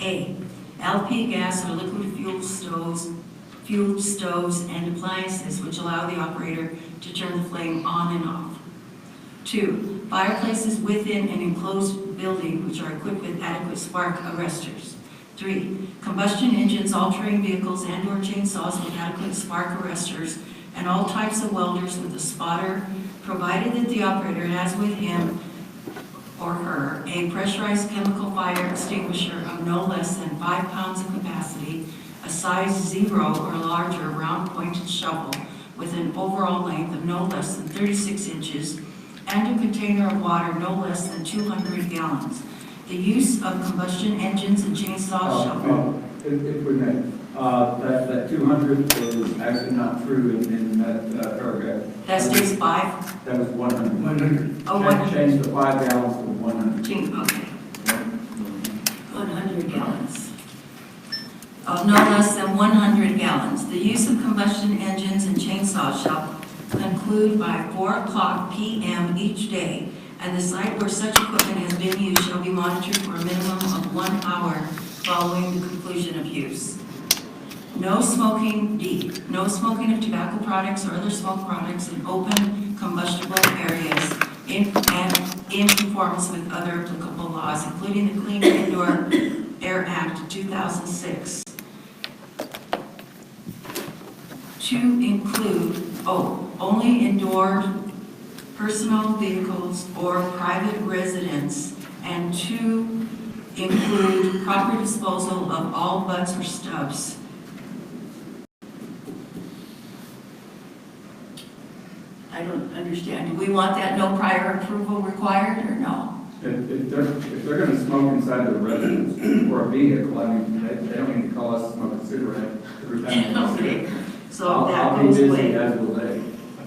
A. LP gas or liquid fuel stoves and appliances which allow the operator to turn the flame on and off. 2. Fireplaces within an enclosed building which are equipped with adequate spark arresters. 3. Combustion engines, all-terrain vehicles, and/or chainsaws with adequate spark arresters, and all types of welders with a spotter, provided that the operator has with him or her a pressurized chemical fire extinguisher of no less than 5 pounds of capacity, a size 0 or larger round-pointed shovel with an overall length of no less than 36 inches, and a container of water no less than 200 gallons. The use of combustion engines and chainsaw shovel. If we may, that 200 is actually not true in that paragraph. That stays 5? That was 100. 100. Oh, 100. Change the 5 gallons to 100. Okay. 100 gallons. Of no less than 100 gallons. The use of combustion engines and chainsaws shall conclude by 4:00 p.m. each day, and the site where such equipment has been used shall be monitored for a minimum of 1 hour following the conclusion of use. No smoking, D, no smoking of tobacco products or other smoke products in open combustible areas in conformance with other applicable laws, including the Clean Indoor Air Act of 2006. To include, only indoor personal vehicles or private residence, and to include proper disposal of all butts or stubs. I don't understand. Do we want that no prior approval required or no? If they're going to smoke inside their residence or a vehicle, I mean, they don't need to call us to smoke a cigarette every time. Okay, so that I'll be goes busy, away. as will they.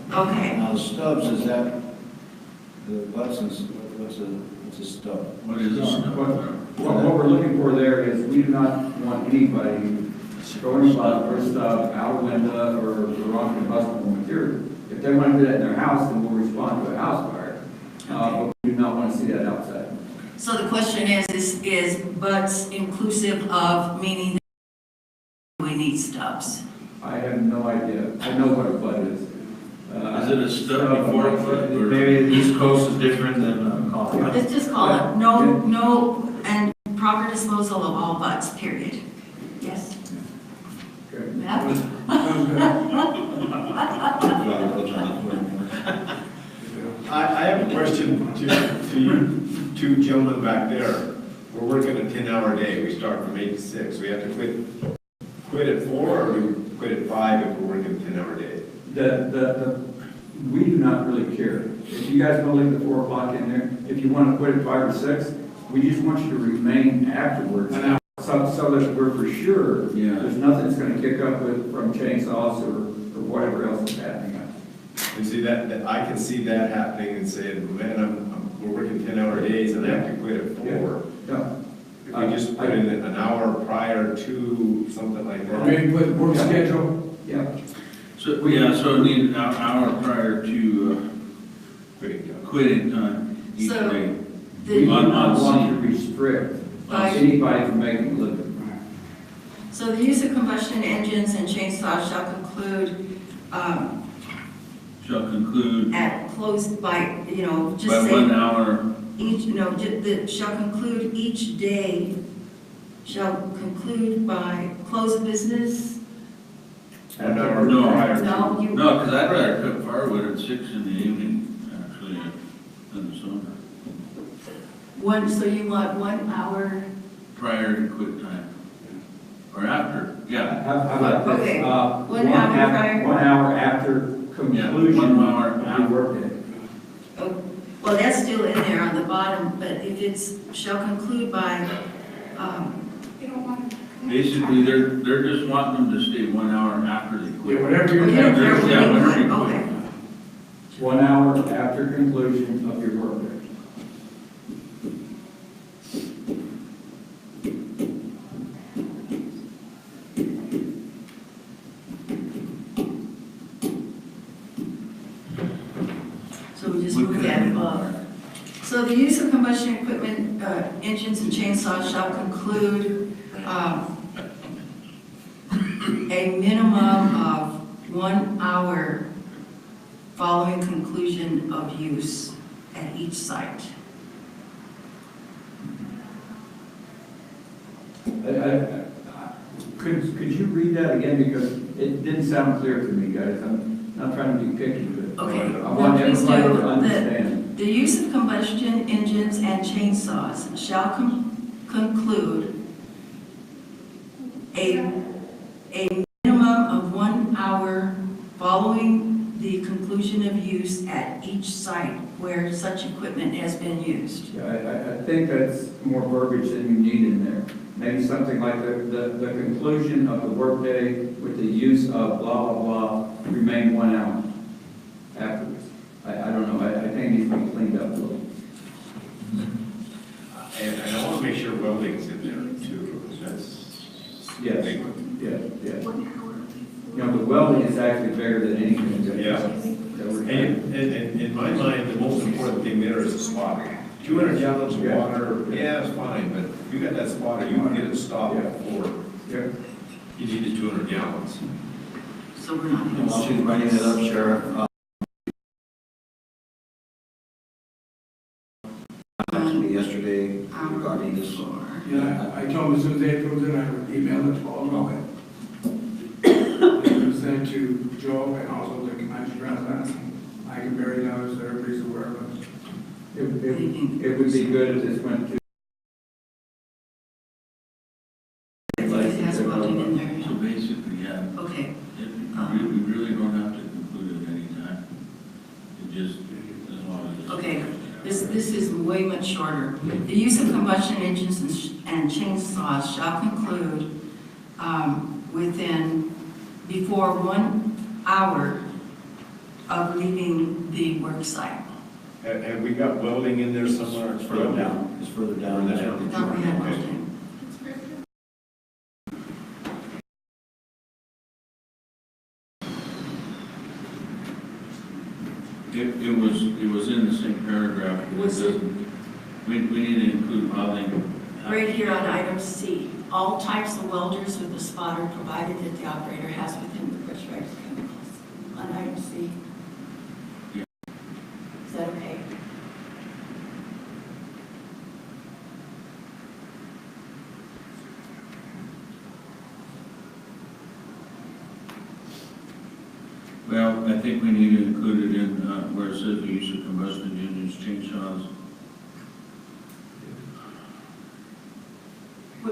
Okay, Now, the stubs, is that, the butts and, what's a stub? What is this? What we're looking for there is we do not want anybody throwing a butt or a stub out a window or the wrong combustible material. If they want to do that in their house, then we'll respond to a house fire. But we do not want to see that outside. So the question is buts inclusive of, meaning we need stubs? I have no idea. I know what a butt is. Is it a stub before a foot? or- Maybe the East Coast is different than Colorado. Let's just call it no, and proper disposal of all butts, period. Yes? Okay. Matt? I have a question to you two gentlemen back there. We're working a 10-hour day. We start from 8 to 6. We have to quit at 4 or do we quit at 5 if we're working a 10-hour day? We do not really care. If you guys want to leave the 4 o'clock in there, if you want to quit at 5 or 6, we just want you to remain afterwards. So that we're for sure, there's nothing that's going to kick up from chainsaws or whatever else is happening. And see that I can see that happening and saying, man, we're working 10-hour days and I have to quit at 4. No. If we just put in an hour prior to something like that. Maybe put work schedule. Yeah. So, so it needs an hour prior to quitting time each So, day. We do On not want scene. to restrict Right. anybody from making a living. So the use of combustion engines and chainsaws shall conclude, Shall conclude at close by, just by say 1 hour. each, shall conclude each day, shall conclude by close of business. An hour No. prior. No, you. No, because I'd rather cook firewood at 6 in the evening, actually, than the summer, So you want 1 hour? prior to quit time. Or after, yeah. How about this? Okay. 1 hour prior. 1 hour after Yeah, conclusion 1 hour of after. your workday. Oh, well, that's still in there on the bottom, but if it's shall conclude by, Basically, they're just wanting them to stay 1 hour after they quit. Yeah, whatever you you're don't doing. care Yeah, when whenever you you quit. quit. Okay. 1 hour after conclusion of your workday. So we just move that above. So the use of combustion equipment, engines and chainsaws shall conclude a minimum of 1 hour following conclusion of use at each site. Could you read that again, because it didn't sound clear to me, guys. I'm not trying to be picky, but Okay. I want Now, please everybody do to understand. The use of combustion engines and chainsaws shall conclude a minimum of 1 hour following the conclusion of use at each site where such equipment has been used. Yeah, I think that's more verbiage than you need in there. Maybe something like the conclusion of the workday with the use of blah, blah, blah, remain 1 hour afterwards. I don't know, I think it needs to be cleaned up a little. And I want to make sure welding's in there too. That's Yes, big one. yes. You know, the welding is actually bigger than anything that we're And in my mind, the most important thing there is a spotter. 200 gallons of water, yeah, it's fine, but if you got that spotter, you can get it stopped before Yeah. you need the 200 gallons. So we're not. And while she's writing it up, Sheriff, to me yesterday regarding this. Yeah, I told them as soon as they approved it, I would email it to all of them. It was sent to Joe and also the Comanche residents. I can bury those, everybody's aware of it. It would be good if this went to. It has welding in there. So basically, yeah, Okay. we really don't have to conclude at any time. It just, as long as it's. Okay, this is way much shorter. The use of combustion engines and chainsaws shall conclude before 1 hour of leaving the work site. Have we got welding in there somewhere? It's further down, it's further down. Further I thought we had welding. It was in the same paragraph. Was it? We need to include housing. Right here on item C, all types of welders with a spotter provided that the operator has within the pressurized chemicals. On item C. Yeah. Is that okay? Well, I think we need to include it in where it says the use of combustion engines, chainsaws.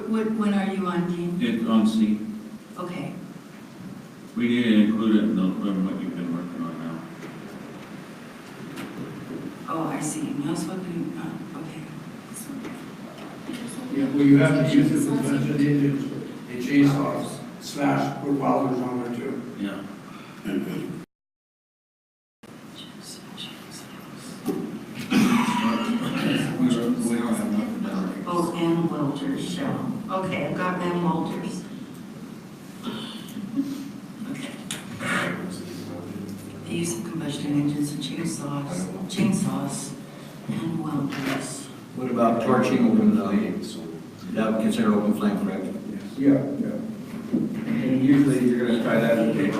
When are you on, Dean? It's on C. Okay. We need to include it in what you've been working on now. Oh, I see. No smoking, okay. Yeah, well, you have to use it with budget engines, and chainsaws, slash, put welders on there too. Yeah. We don't have nothing down there. Oh, and welders shall. Okay, I've got and welders. Okay. The use of combustion engines and chainsaws and welders. What about torching open, that would consider open flame, correct? Yeah, yeah. And usually you're gonna try that in the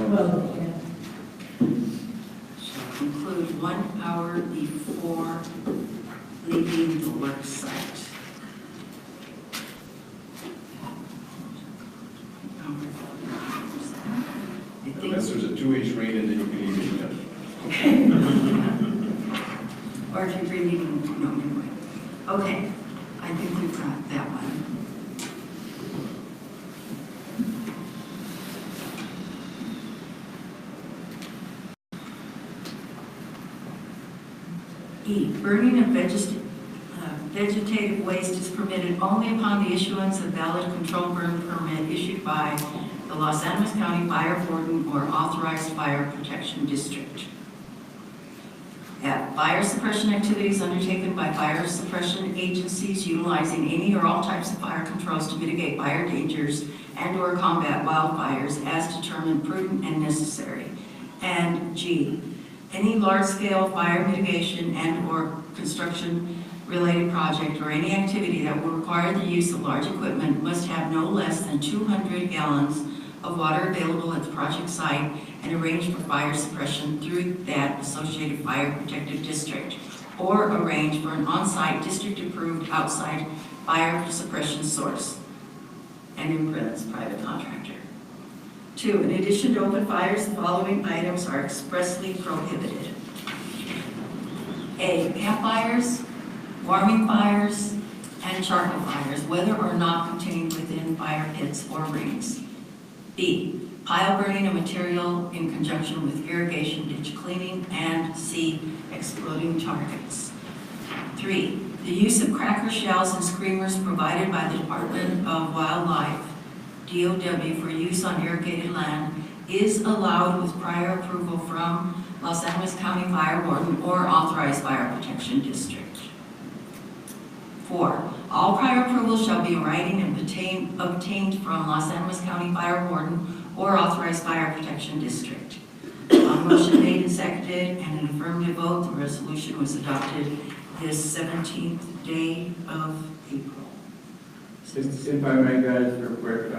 Shall conclude 1 hour before leaving the work site. I think Unless there's a 2-inch rain and then you can leave it. or if you're reading, no, anyway. Okay, I think we've got that one. E, burning of vegetative waste is permitted only upon the issuance of valid control burn permit issued by the Los Animas County Fire Warden or authorized fire protection district. F, fire suppression activities undertaken by fire suppression agencies utilizing any or all types of fire controls to mitigate fire dangers and/or combat wildfires as determined prudent and necessary. And G, any large-scale fire mitigation and/or construction-related project or any activity that will require the use of large equipment must have no less than 200 gallons of water available at the project site and arrange for fire suppression through that associated fire protective district, or arrange for an on-site district-approved outside fire suppression source, and in parentheses, private contractor. 2, in addition to open fires, the following items are expressly prohibited. A, campfires, warming fires, and charcoal fires, whether or not contained within fire pits or rings. B, pile burning of material in conjunction with irrigation, ditch cleaning, and C, exploding targets. 3, the use of cracker shells and screamers provided by the Department of Wildlife, DOW, for use on irrigated land is allowed with prior approval from Los Animas County Fire Warden or authorized fire protection district. 4, all prior approvals shall be in writing and obtained from Los Animas County Fire Warden or authorized fire protection district. Motion made and seconded and an affirmative vote, the resolution was adopted this 17th day of April. If I may, guys, real quick,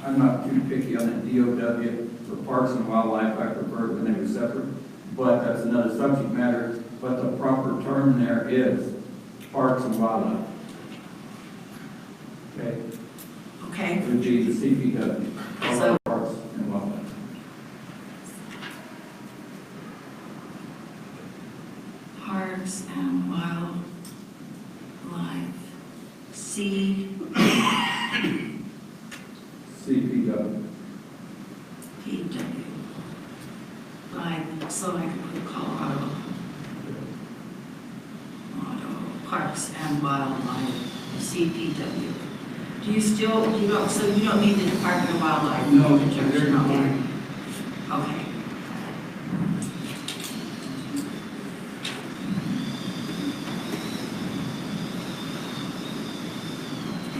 I'm not too picky on the DOW for parks and wildlife. I prefer when they were separate, but that's another subject matter. But the proper term there is parks and wildlife. Okay? Okay, It would be the CPW, So- parks and wildlife. parks and wildlife, CPW. CPW. Right, so I can put Colorado Parks and Wildlife, CPW. Do you still, you don't, so you don't need the Department of Wildlife? No, in conjunction, they're not okay. mine. Okay.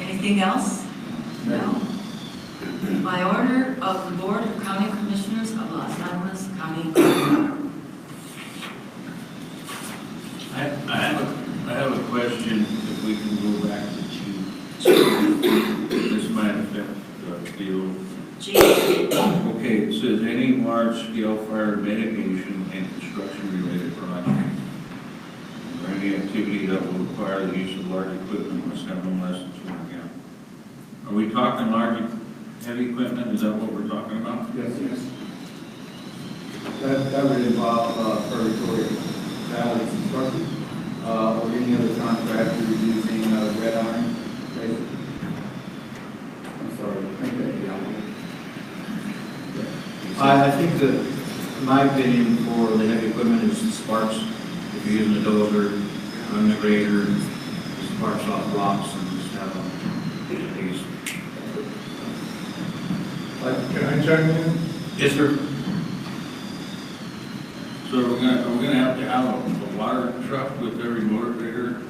Anything else? No. By order of the Board of County Commissioners of Los Animas County, question, if we can go back to Chief. This might affect the field. Okay, it says any large-scale fire mitigation and construction-related project or any activity that will require the use of large equipment must have no less than 200 gallons. Are we talking large, heavy equipment? Is that what we're talking about? Yes, yes. That would involve purgatory valleys construction, or any other contractor using red iron. Basically. I'm sorry, I think that, I think that, in my opinion, for the heavy equipment is the sparks. If you're using a dozer, on the grader, sparks off rocks and just have them. Can I chime in? Yes, sir. So are we gonna have to have a water truck with every motor grader?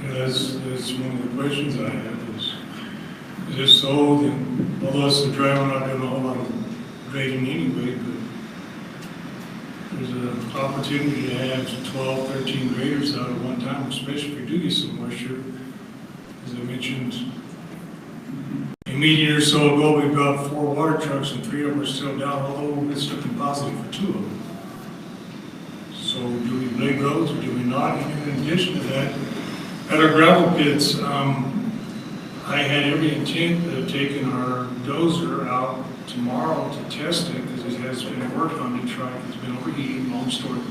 Yeah, that's one of the questions I have is this so then, although it's the driver not doing a whole lot of grading anyway, but there's an opportunity to have 12, 13 graders out at one time, especially if we do get some moisture. As I mentioned, a meeting or so ago, we've got 4 water trucks and 3 of them are still down, although it's looking positive for 2 of them. So do we lay roads or do we not? And in addition to that, at our gravel pits, I had every intent of taking our dozer out tomorrow to test it because it has been worked on to try, it's been overheating, long story,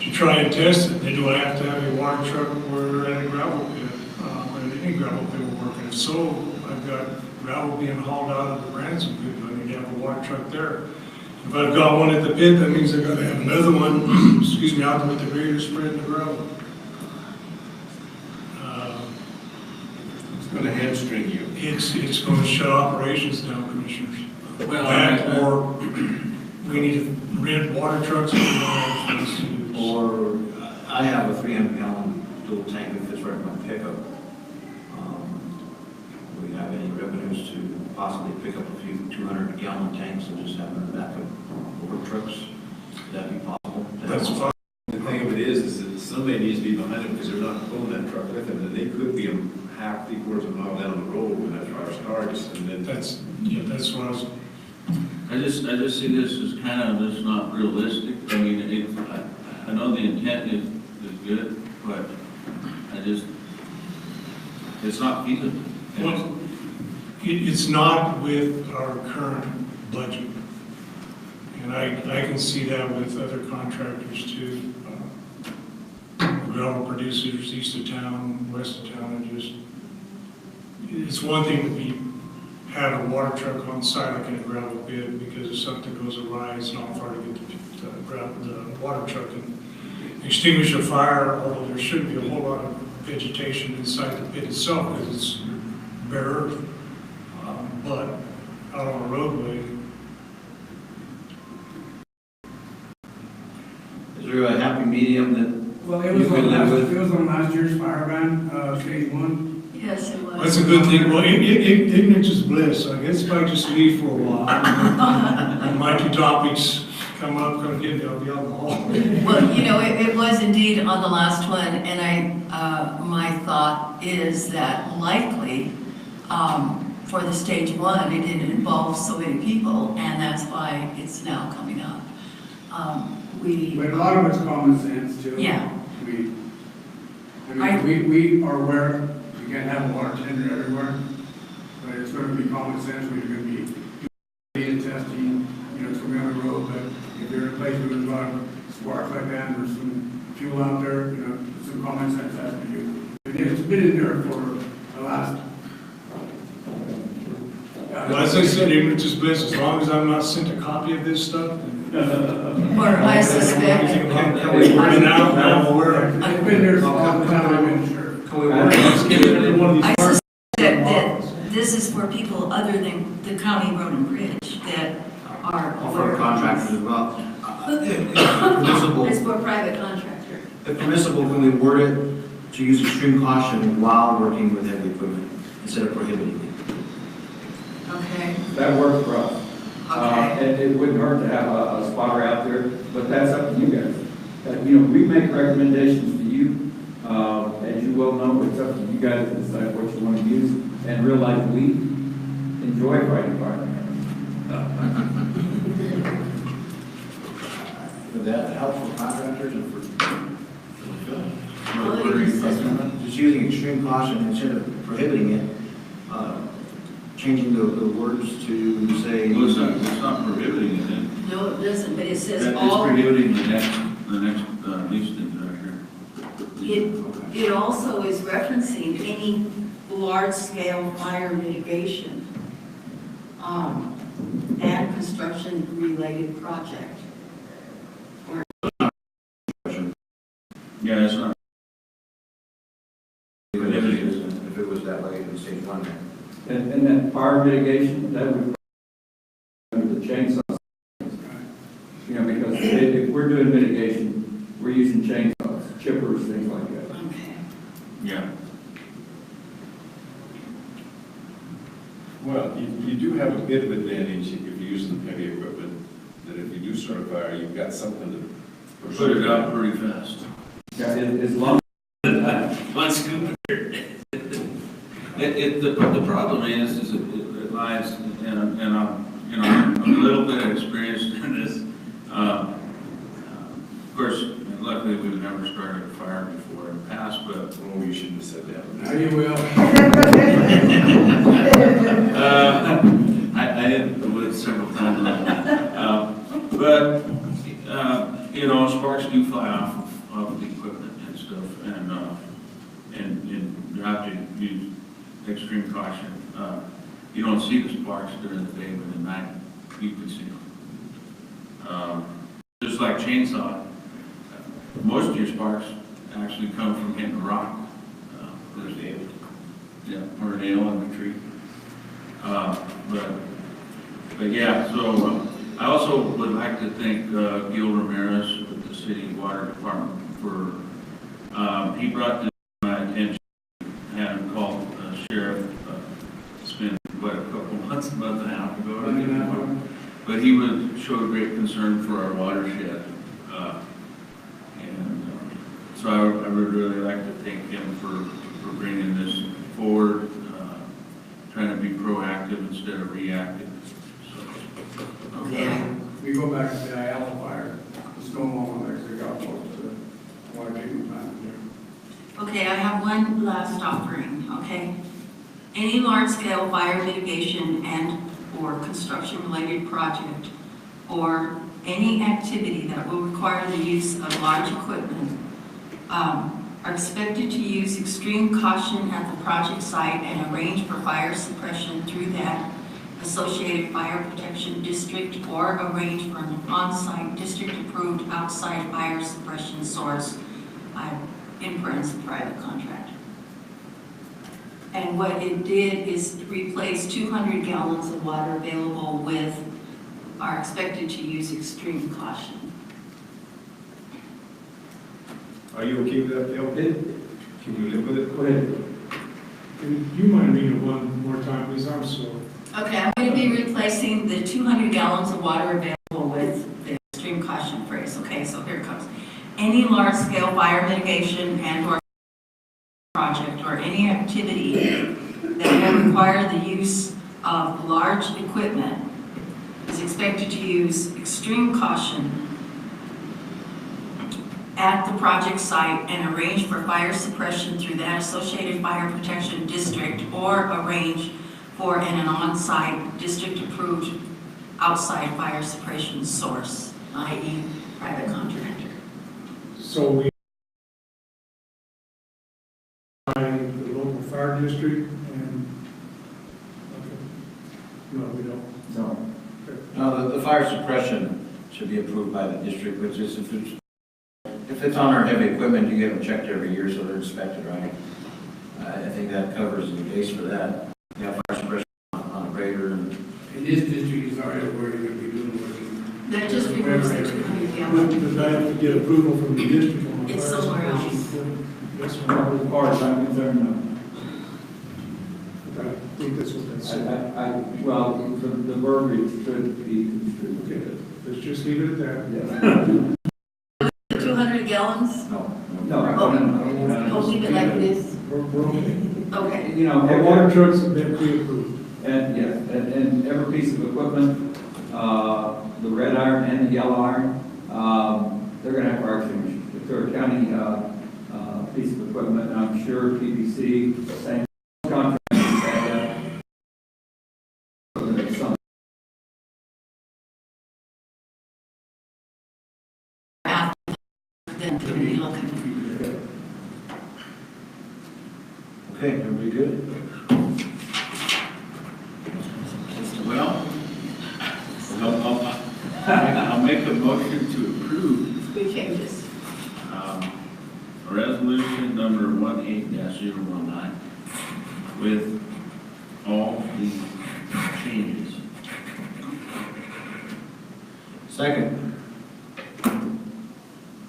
to try and test it. Then do I have to have a water truck or at a gravel pit, or at any gravel pit we're working? If so, I've got gravel being hauled out of the Branson pit, I need to have a water truck there. If I've got one at the pit, that means I've got to have another one, excuse me, out with the grader spreading the gravel. It's gonna hamstring you. It's going to shut operations down, commissioners. Well, That, or we need to rent water trucks and things to use. Or I have a 300-gallon dual tank that fits right in my pickup. Do we have any revenues to possibly pick up a few 200-gallon tanks and just have them in the back of work trucks? Would that be possible? That's fine. The thing of it is that somebody needs to be behind them because they're not pulling that truck with them, and they could be a half, 3/4 of a mile down the road when that fire starts, and then. That's what I was, I just see this as kind of just not realistic. I mean, I know the intent is good, but it's not feasible. well, it's not with our current budget. And I can see that with other contractors too. Gravel producers east of town, west of town, and just, it's one thing to be, have a water truck on site like in a gravel pit, because if something goes awry, it's not far to get the water truck and extinguish a fire, although there shouldn't be a whole lot of vegetation inside the pit itself because it's bare earth. But out on a roadway, Is there a happy medium that Well, it you was could on live last, with? it was on last year's fire ban, stage 1. Yes, it was. that's a good thing. Well, ignorance is bliss. I guess if I just leave for a while, and my 2 topics come up, come get me, I'll be out in the hall. Well, you know, it was indeed on the last one, and my thought is that likely, for the stage 1, it didn't involve so many people, and that's why it's now coming up. But a lot of it's common sense too. Yeah. We are aware you can't have a water tender everywhere, but it's going to be common sense when you're going to be doing testing, you know, it's going to be on the road, but if you're in a place where there's a lot of sparks like that, and there's some fuel out there, you know, some common sense has to do. It's been in there for the last. Well, as I said, ignorance is bliss. As long as I'm not sent a copy of this stuff, Or I suspect, now I'm aware. It's been there for a long time, I'm sure. Can we work on one of these? I suspect that this is for people other than the county road and bridge that are For aware. contractors as well. If permissible, It's for private contractor. if permissible, can we word it to use extreme caution while working with heavy equipment instead of prohibiting it? Okay, That works for us. okay. And it wouldn't hurt to have a spotter out there, but that's up to you guys. You know, we make recommendations to you, as you well know, it's up to you guys to decide what you want to use, and realize we enjoy fighting fire. Would that help for contractors and for Well, it is- just using extreme caution instead of prohibiting it, changing the words to say. Well, it's not prohibiting it, then. No, it doesn't, but it says It's all. prohibiting the next lease things out here. It also is referencing any large-scale fire mitigation and construction-related project. Yeah, it's not. If it was that way in stage one. And that fire mitigation, that would under the chainsaw. You know, because if we're doing mitigation, we're using chainsaws, chippers, things like that. Okay. Yeah. Well, you do have a bit of advantage if you're using heavy equipment, that if you do start a fire, you've got something to Put it out pretty fast. Yeah, as long One scoop. The problem is it lies, and I'm a little bit experienced in this. Of course, luckily we've never started a fire before in the past, but oh, you shouldn't have said that. Now you will. I did it several times. But sparks do fly off of the equipment and stuff, and you have to use extreme caution. You don't see the sparks during the day, but at night you can see them. Just like chainsaw, most of your sparks actually come from hitting a rock. There's nail. Yeah, or a nail in the tree. But yeah, so I also would like to thank Gil Ramirez with the city water department for, he brought this to my attention, had him call sheriff, it's been, a couple months, a month and a half ago, I think. But he showed great concern for our watershed. So I would really like to thank him for bringing this forward, trying to be proactive instead of reactive. So, Okay. We go back to the Ayala fire, the stone wall there, they got close to the water treatment plant there. Okay, I have one last offering, okay? Any large-scale fire mitigation and/or construction-related project or any activity that will require the use of large equipment are expected to use extreme caution at the project site and arrange for fire suppression through that associated fire protection district or arrange for an on-site district-approved outside fire suppression source, in parentheses, private contractor. And what it did is replace 200 gallons of water available with are expected to use extreme caution. Are you okay with that, Dale? Can you live with it? Go ahead. Do you mind reading it one more time, please? I'm sorry. Okay, I'm going to be replacing the 200 gallons of water available with the extreme caution phrase. Okay, so here it comes. Any large-scale fire mitigation and/or project or any activity that will require the use of large equipment is expected to use extreme caution at the project site and arrange for fire suppression through that associated fire protection district or arrange for an on-site district-approved outside fire suppression source, i.e. private contractor. So we find the local fire district and, okay. No, we don't. No. No, the fire suppression should be approved by the district, which is if it's on our heavy equipment, you get them checked every year, so they're inspected, right? I think that covers the base for that. You have fire suppression on a grader and. In this district, is already where you're going to be doing work. That just removes the 200 gallons. Does I have to get approval from the district on the It's fire somewhere else. suppression? Yes, As ma'am. far as I'm concerned, no. I think that's what that said. Well, the verbiage could be construed. Okay, let's just leave it at that. Yes. 200 gallons? No. Oh, leave it like it is? We're okay. Okay. You know, Our water trucks have been pre-approved. and yes, and every piece of equipment, the red iron and the yellow iron, they're gonna have fire extinguishers. If they're a county, piece of equipment, I'm sure PBC, same contract. Then to be looking. Okay, everybody good? Well, I'll make a motion to approve We changes. resolution number 18-019 with all the changes. Second.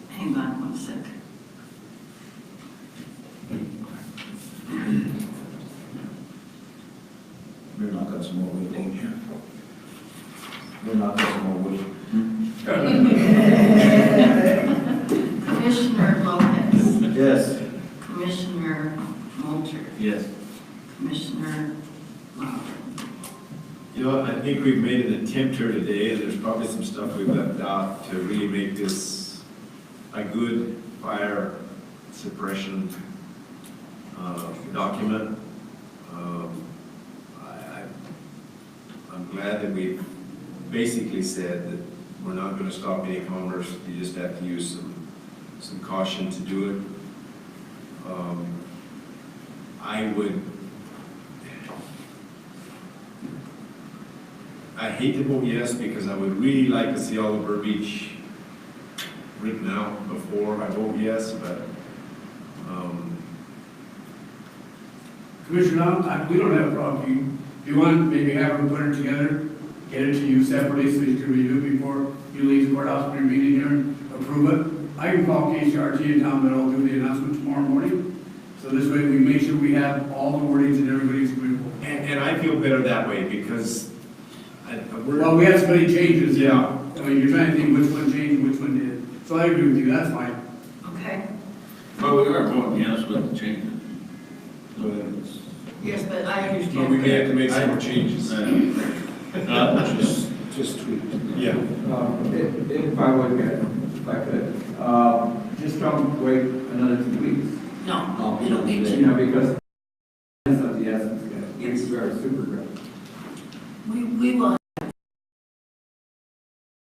Hang on one sec. We're not got some more waiting here. We're not got some more waiting. Commissioner Lopez, Yes. Commissioner Mulcher, Yes. Commissioner Lowry. You know, I think we've made an attempt here today, and there's probably some stuff we've left out to really make this a good fire suppression document. I'm glad that we've basically said that we're not going to stop any commerce. You just have to use some caution to do it. I hate to vote yes because I would really like to see all the verbiage written out before I vote yes, but Commissioner, we don't have a problem. If you want, maybe have them put it together, get it to you separately so you can review it before you leave the courthouse for your meeting here and approve it. I can call KCRT and tell them that I'll do the announcement tomorrow morning. So this way we make sure we have all the wordings and everybody's agreeable. and I feel better that way because Well, we had so many changes. Yeah. I mean, you're trying to think which one changed and which one did. So I agree with you, that's fine. Okay. But we are voting yes with the changes. Yes, but I understand. But we may have to make some more changes. Just tweak. Yeah. If I would, if I could, just don't wait another 2 weeks. No, we don't need You to. know, because it's of the essence, guys. Yes. We are super great. We will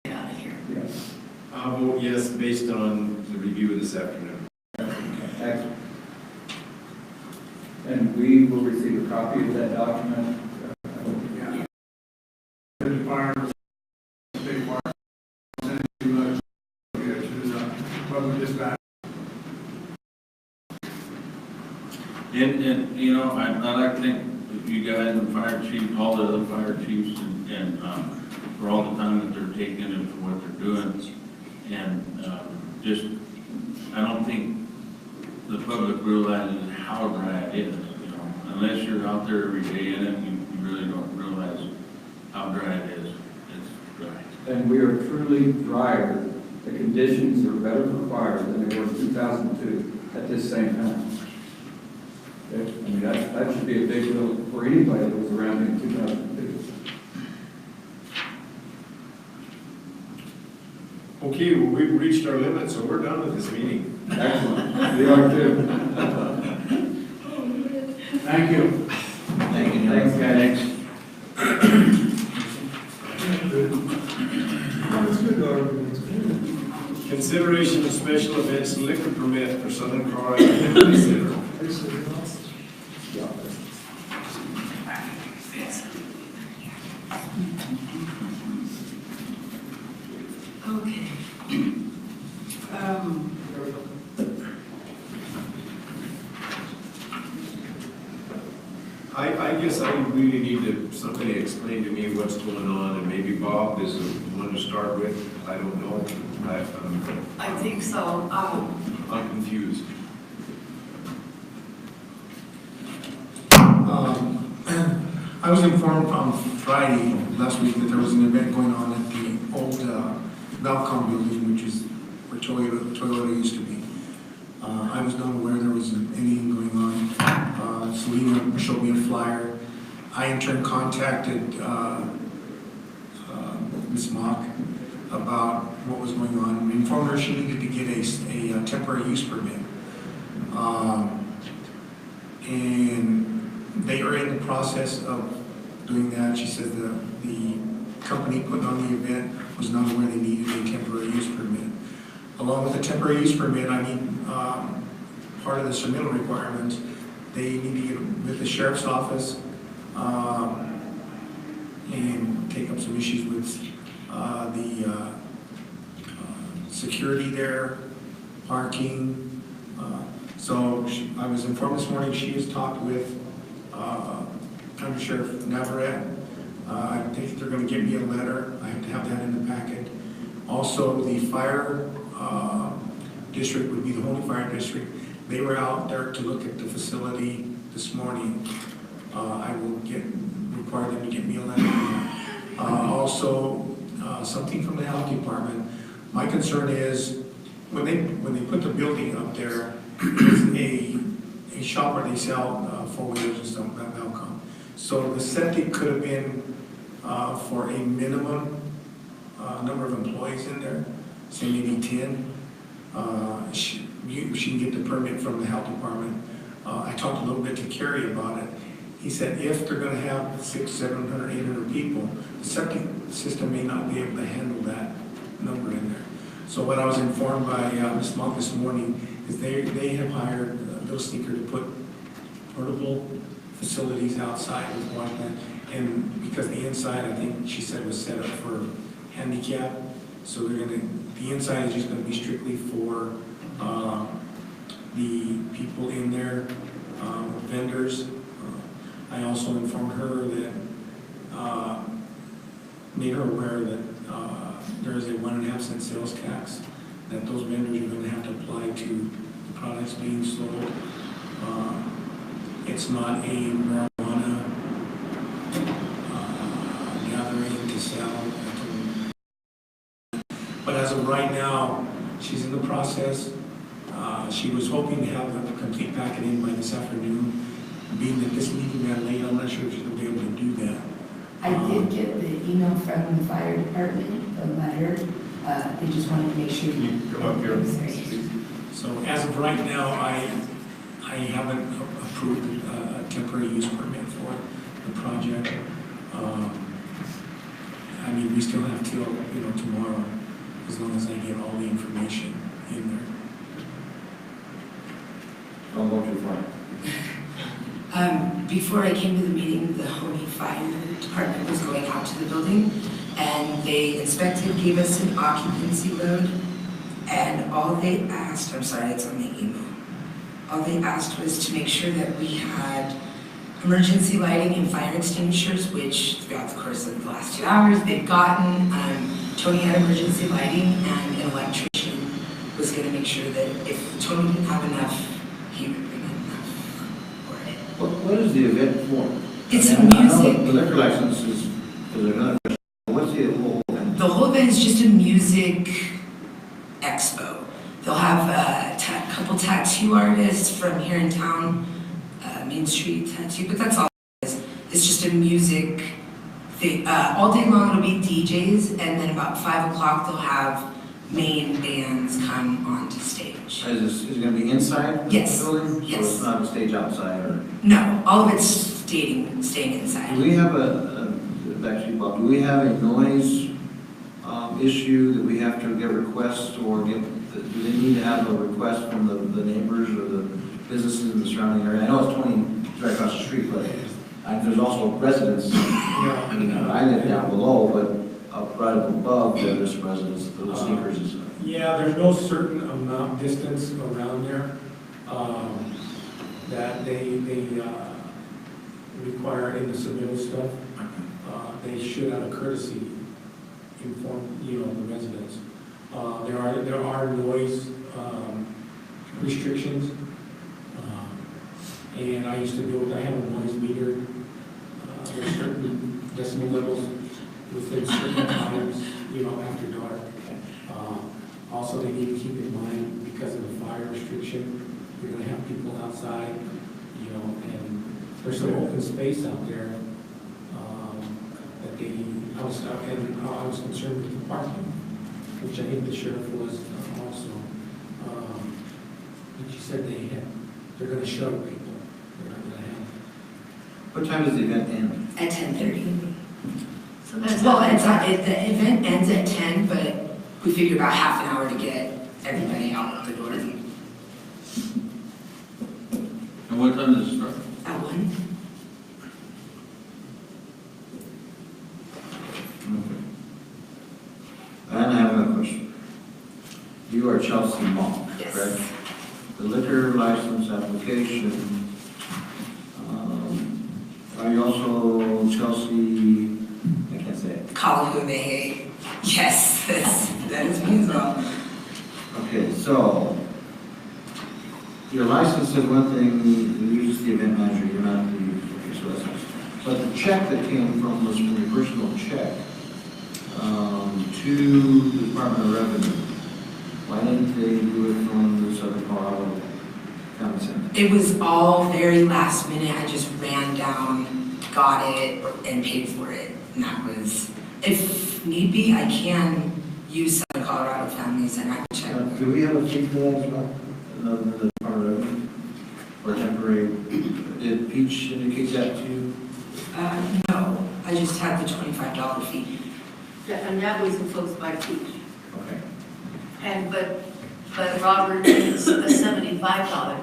get out of here. Yes. I'll vote yes based on the review this afternoon. Excellent. And we will receive a copy of that document. The fire, state fire, send it to the public dispatch. And, you know, I like to thank you guys and fire chief, all the other fire chiefs and for all the time that they're taking and for what they're doing. And just, I don't think the public realizes how dry it is, you know. Unless you're out there every day in it, you really don't realize how dry it is. It's dry. And we are truly drier. The conditions are better for fire than they were in 2002 at this same time. I mean, that should be a big deal for anybody that was around in 2002. Okay, well, we've reached our limit, so we're done with this meeting. Excellent. We are too. Thank you. Thank you. Thanks, guys. Consideration of special events liquor permit for Southern Colorado Family Center. Okay. I guess I really need somebody to explain to me what's going on, and maybe Bob is the one to start with. I don't know. I think so. I'm confused. I was informed on Friday last week that there was an event going on at the old Valcom building, which is where Toyota used to be. I was not aware there was anything going on. Selena showed me a flyer. I in turn contacted Ms. Mock about what was going on. We informed her she needed to get a temporary use permit. And they are in the process of doing that. She said the company putting on the event was not aware they needed a temporary use permit. Along with the temporary use permit, I need part of the submittal requirements. They need to get with the sheriff's office and take up some issues with the security there, parking. I was informed this morning she has talked with Under Sheriff Navarrete. I think they're going to give me a letter. I have to have that in the packet. Also, the fire district would be the Holy Fire District. They were out there to look at the facility this morning. I will require them to get me a letter. Also, something from the health department. My concern is when they put the building up there, there's a shop where they sell four-wheelers and stuff, that Malcolm. So the septic could have been for a minimum number of employees in there, say maybe 10. She can get the permit from the health department. I talked a little bit to Kerry about it. He said if they're going to have 600, 700, 800 people, the septic system may not be able to handle that number in there. So what I was informed by Ms. Monk this morning is they have hired Little Sneaker to put portable facilities outside with Washington. And because the inside, I think she said, was set up for handicap, so the inside is just going to be strictly for the people in there, vendors. I also informed her that, made her aware that there is a 1.5 cent sales tax that those vendors are going to have to apply to the products being sold. It's not a marijuana gathering to sell. But as of right now, she's in the process. She was hoping to have the complete packet in by this afternoon. Being that this meeting ran late, I'm not sure if she'll be able to do that. I did get the email from the fire department, the letter. They just wanted to make sure you Come up here. So as of right now, I haven't approved a temporary use permit for the project. I mean, we still have till, tomorrow, as long as I get all the information in there. Don't go too far. Before I came to the meeting, the Honey Fire Department was going out to the building, and they inspected, gave us an occupancy load, and all they asked, I'm sorry, it's on the email, all they asked was to make sure that we had emergency lighting and fire extinguishers, which throughout the course of the last 2 hours they've gotten. Tony had emergency lighting, and an electrician was going to make sure that if Tony didn't have enough, he would bring enough for it. What is the event for? It's I know music. the liquor license is another question. What's the whole event? The whole event is just a music expo. They'll have a couple tattoo artists from here in town, Main Street Tattoo, but that's all it is. It's just a music thing. All day long it'll be DJs, and then about 5 o'clock they'll have main bands come onto stage. Is it going to be inside Yes. the building? Yes. So it's not a stage outside? Or No, all of it's staying inside. do we have actually, Bob, do we have a noise issue that we have to get requests or do they need to have a request from the neighbors or the businesses in the surrounding area? I know it's 20 right across the street, but there's also residents. I live down below, but up right up above there's residents, those sneakers and stuff. Yeah, there's no certain amount distance around there that they require in the submittal stuff. They should, out of courtesy, inform the residents. There are noise restrictions, and I used to do it. I have a noise meter. There's certain decibel levels within certain times, after dark. Also, they need to keep in mind, because of the fire restriction, you're gonna have people outside, you know, and there's some open space out there, that I was concerned with the parking, which I think the sheriff was also. But you said they're gonna shuttle people, they're not gonna have. What time does the event end? At 10:30. So that's. Well, the event ends at 10, but we figure about half an hour to get everybody out the door. And what time does it start? At 1. And I have another question. You are Chelsea Monk, Yes. correct? The liquor license application, are you also Chelsea, I can't say it. Kalahumehe. Yes, that is me as well. Okay, so, your license is one thing, you're just the event manager, you're not the official license. But the check that came from was from your personal check to the Department of Revenue. Why didn't they do it from the Southern Colorado County Center? It was all very last minute. I just ran down, got it, and paid for it. And that was, if need be, I can use Southern Colorado Family Center. I can check. Do we have a fee for that as well? Other than the Department of Revenue? Or temporary, did Peach indicate that to you? No, I just had the $25 fee. And that was imposed by Peach. Okay. And, but Robert, it's a $75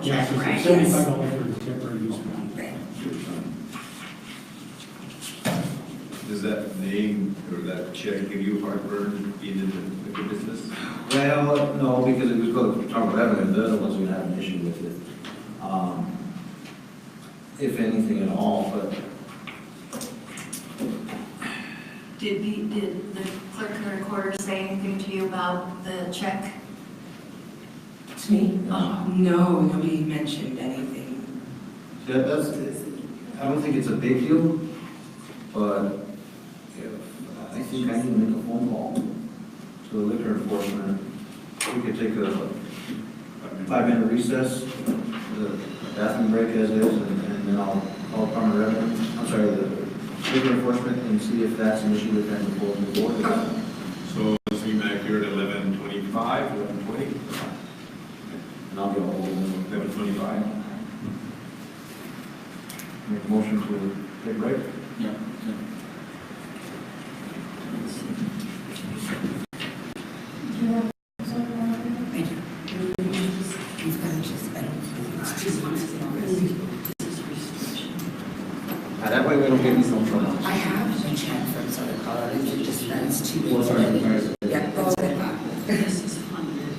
Yeah, check, so right? $75 for the temporary use fee. Right. Does that name or that check give you heartburn being in the liquor business? Well, no, because it was going to Department of Revenue, they're the ones who have an issue with it. If anything at all, but Did the clerk and recorder say anything to you about the check? To me? No, nobody mentioned anything. that's, I don't think it's a big deal, but I think I need to make a phone call to the liquor enforcement. We could take a 5-minute recess, the bathroom break as is, and then I'll call Department of Revenue, I'm sorry, the liquor enforcement, and see if that's an issue with them before the board. So let's meet back here at 11:25, 11:20, And I'll get a hold of them. 11:25. Make a motion to take a break. Yeah. Thank you. You've got to just, I don't. That way we don't get any phone calls. I have a check from Southern Colorado, it just runs 2 Well, weeks. sorry. Yeah, that's what I thought. This is funded.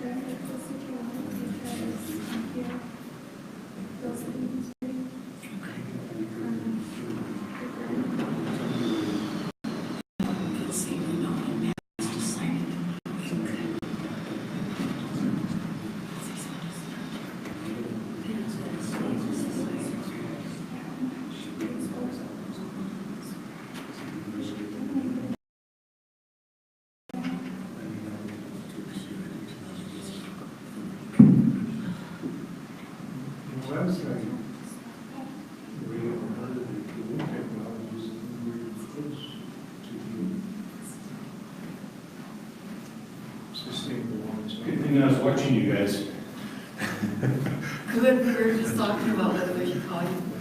Let's see, we know that Matt has to sign it in a week. Website. We haven't heard of the new technologies, we're close to the sustainable ones. Good thing I was watching you guys. Good, we were just talking about whether we should call you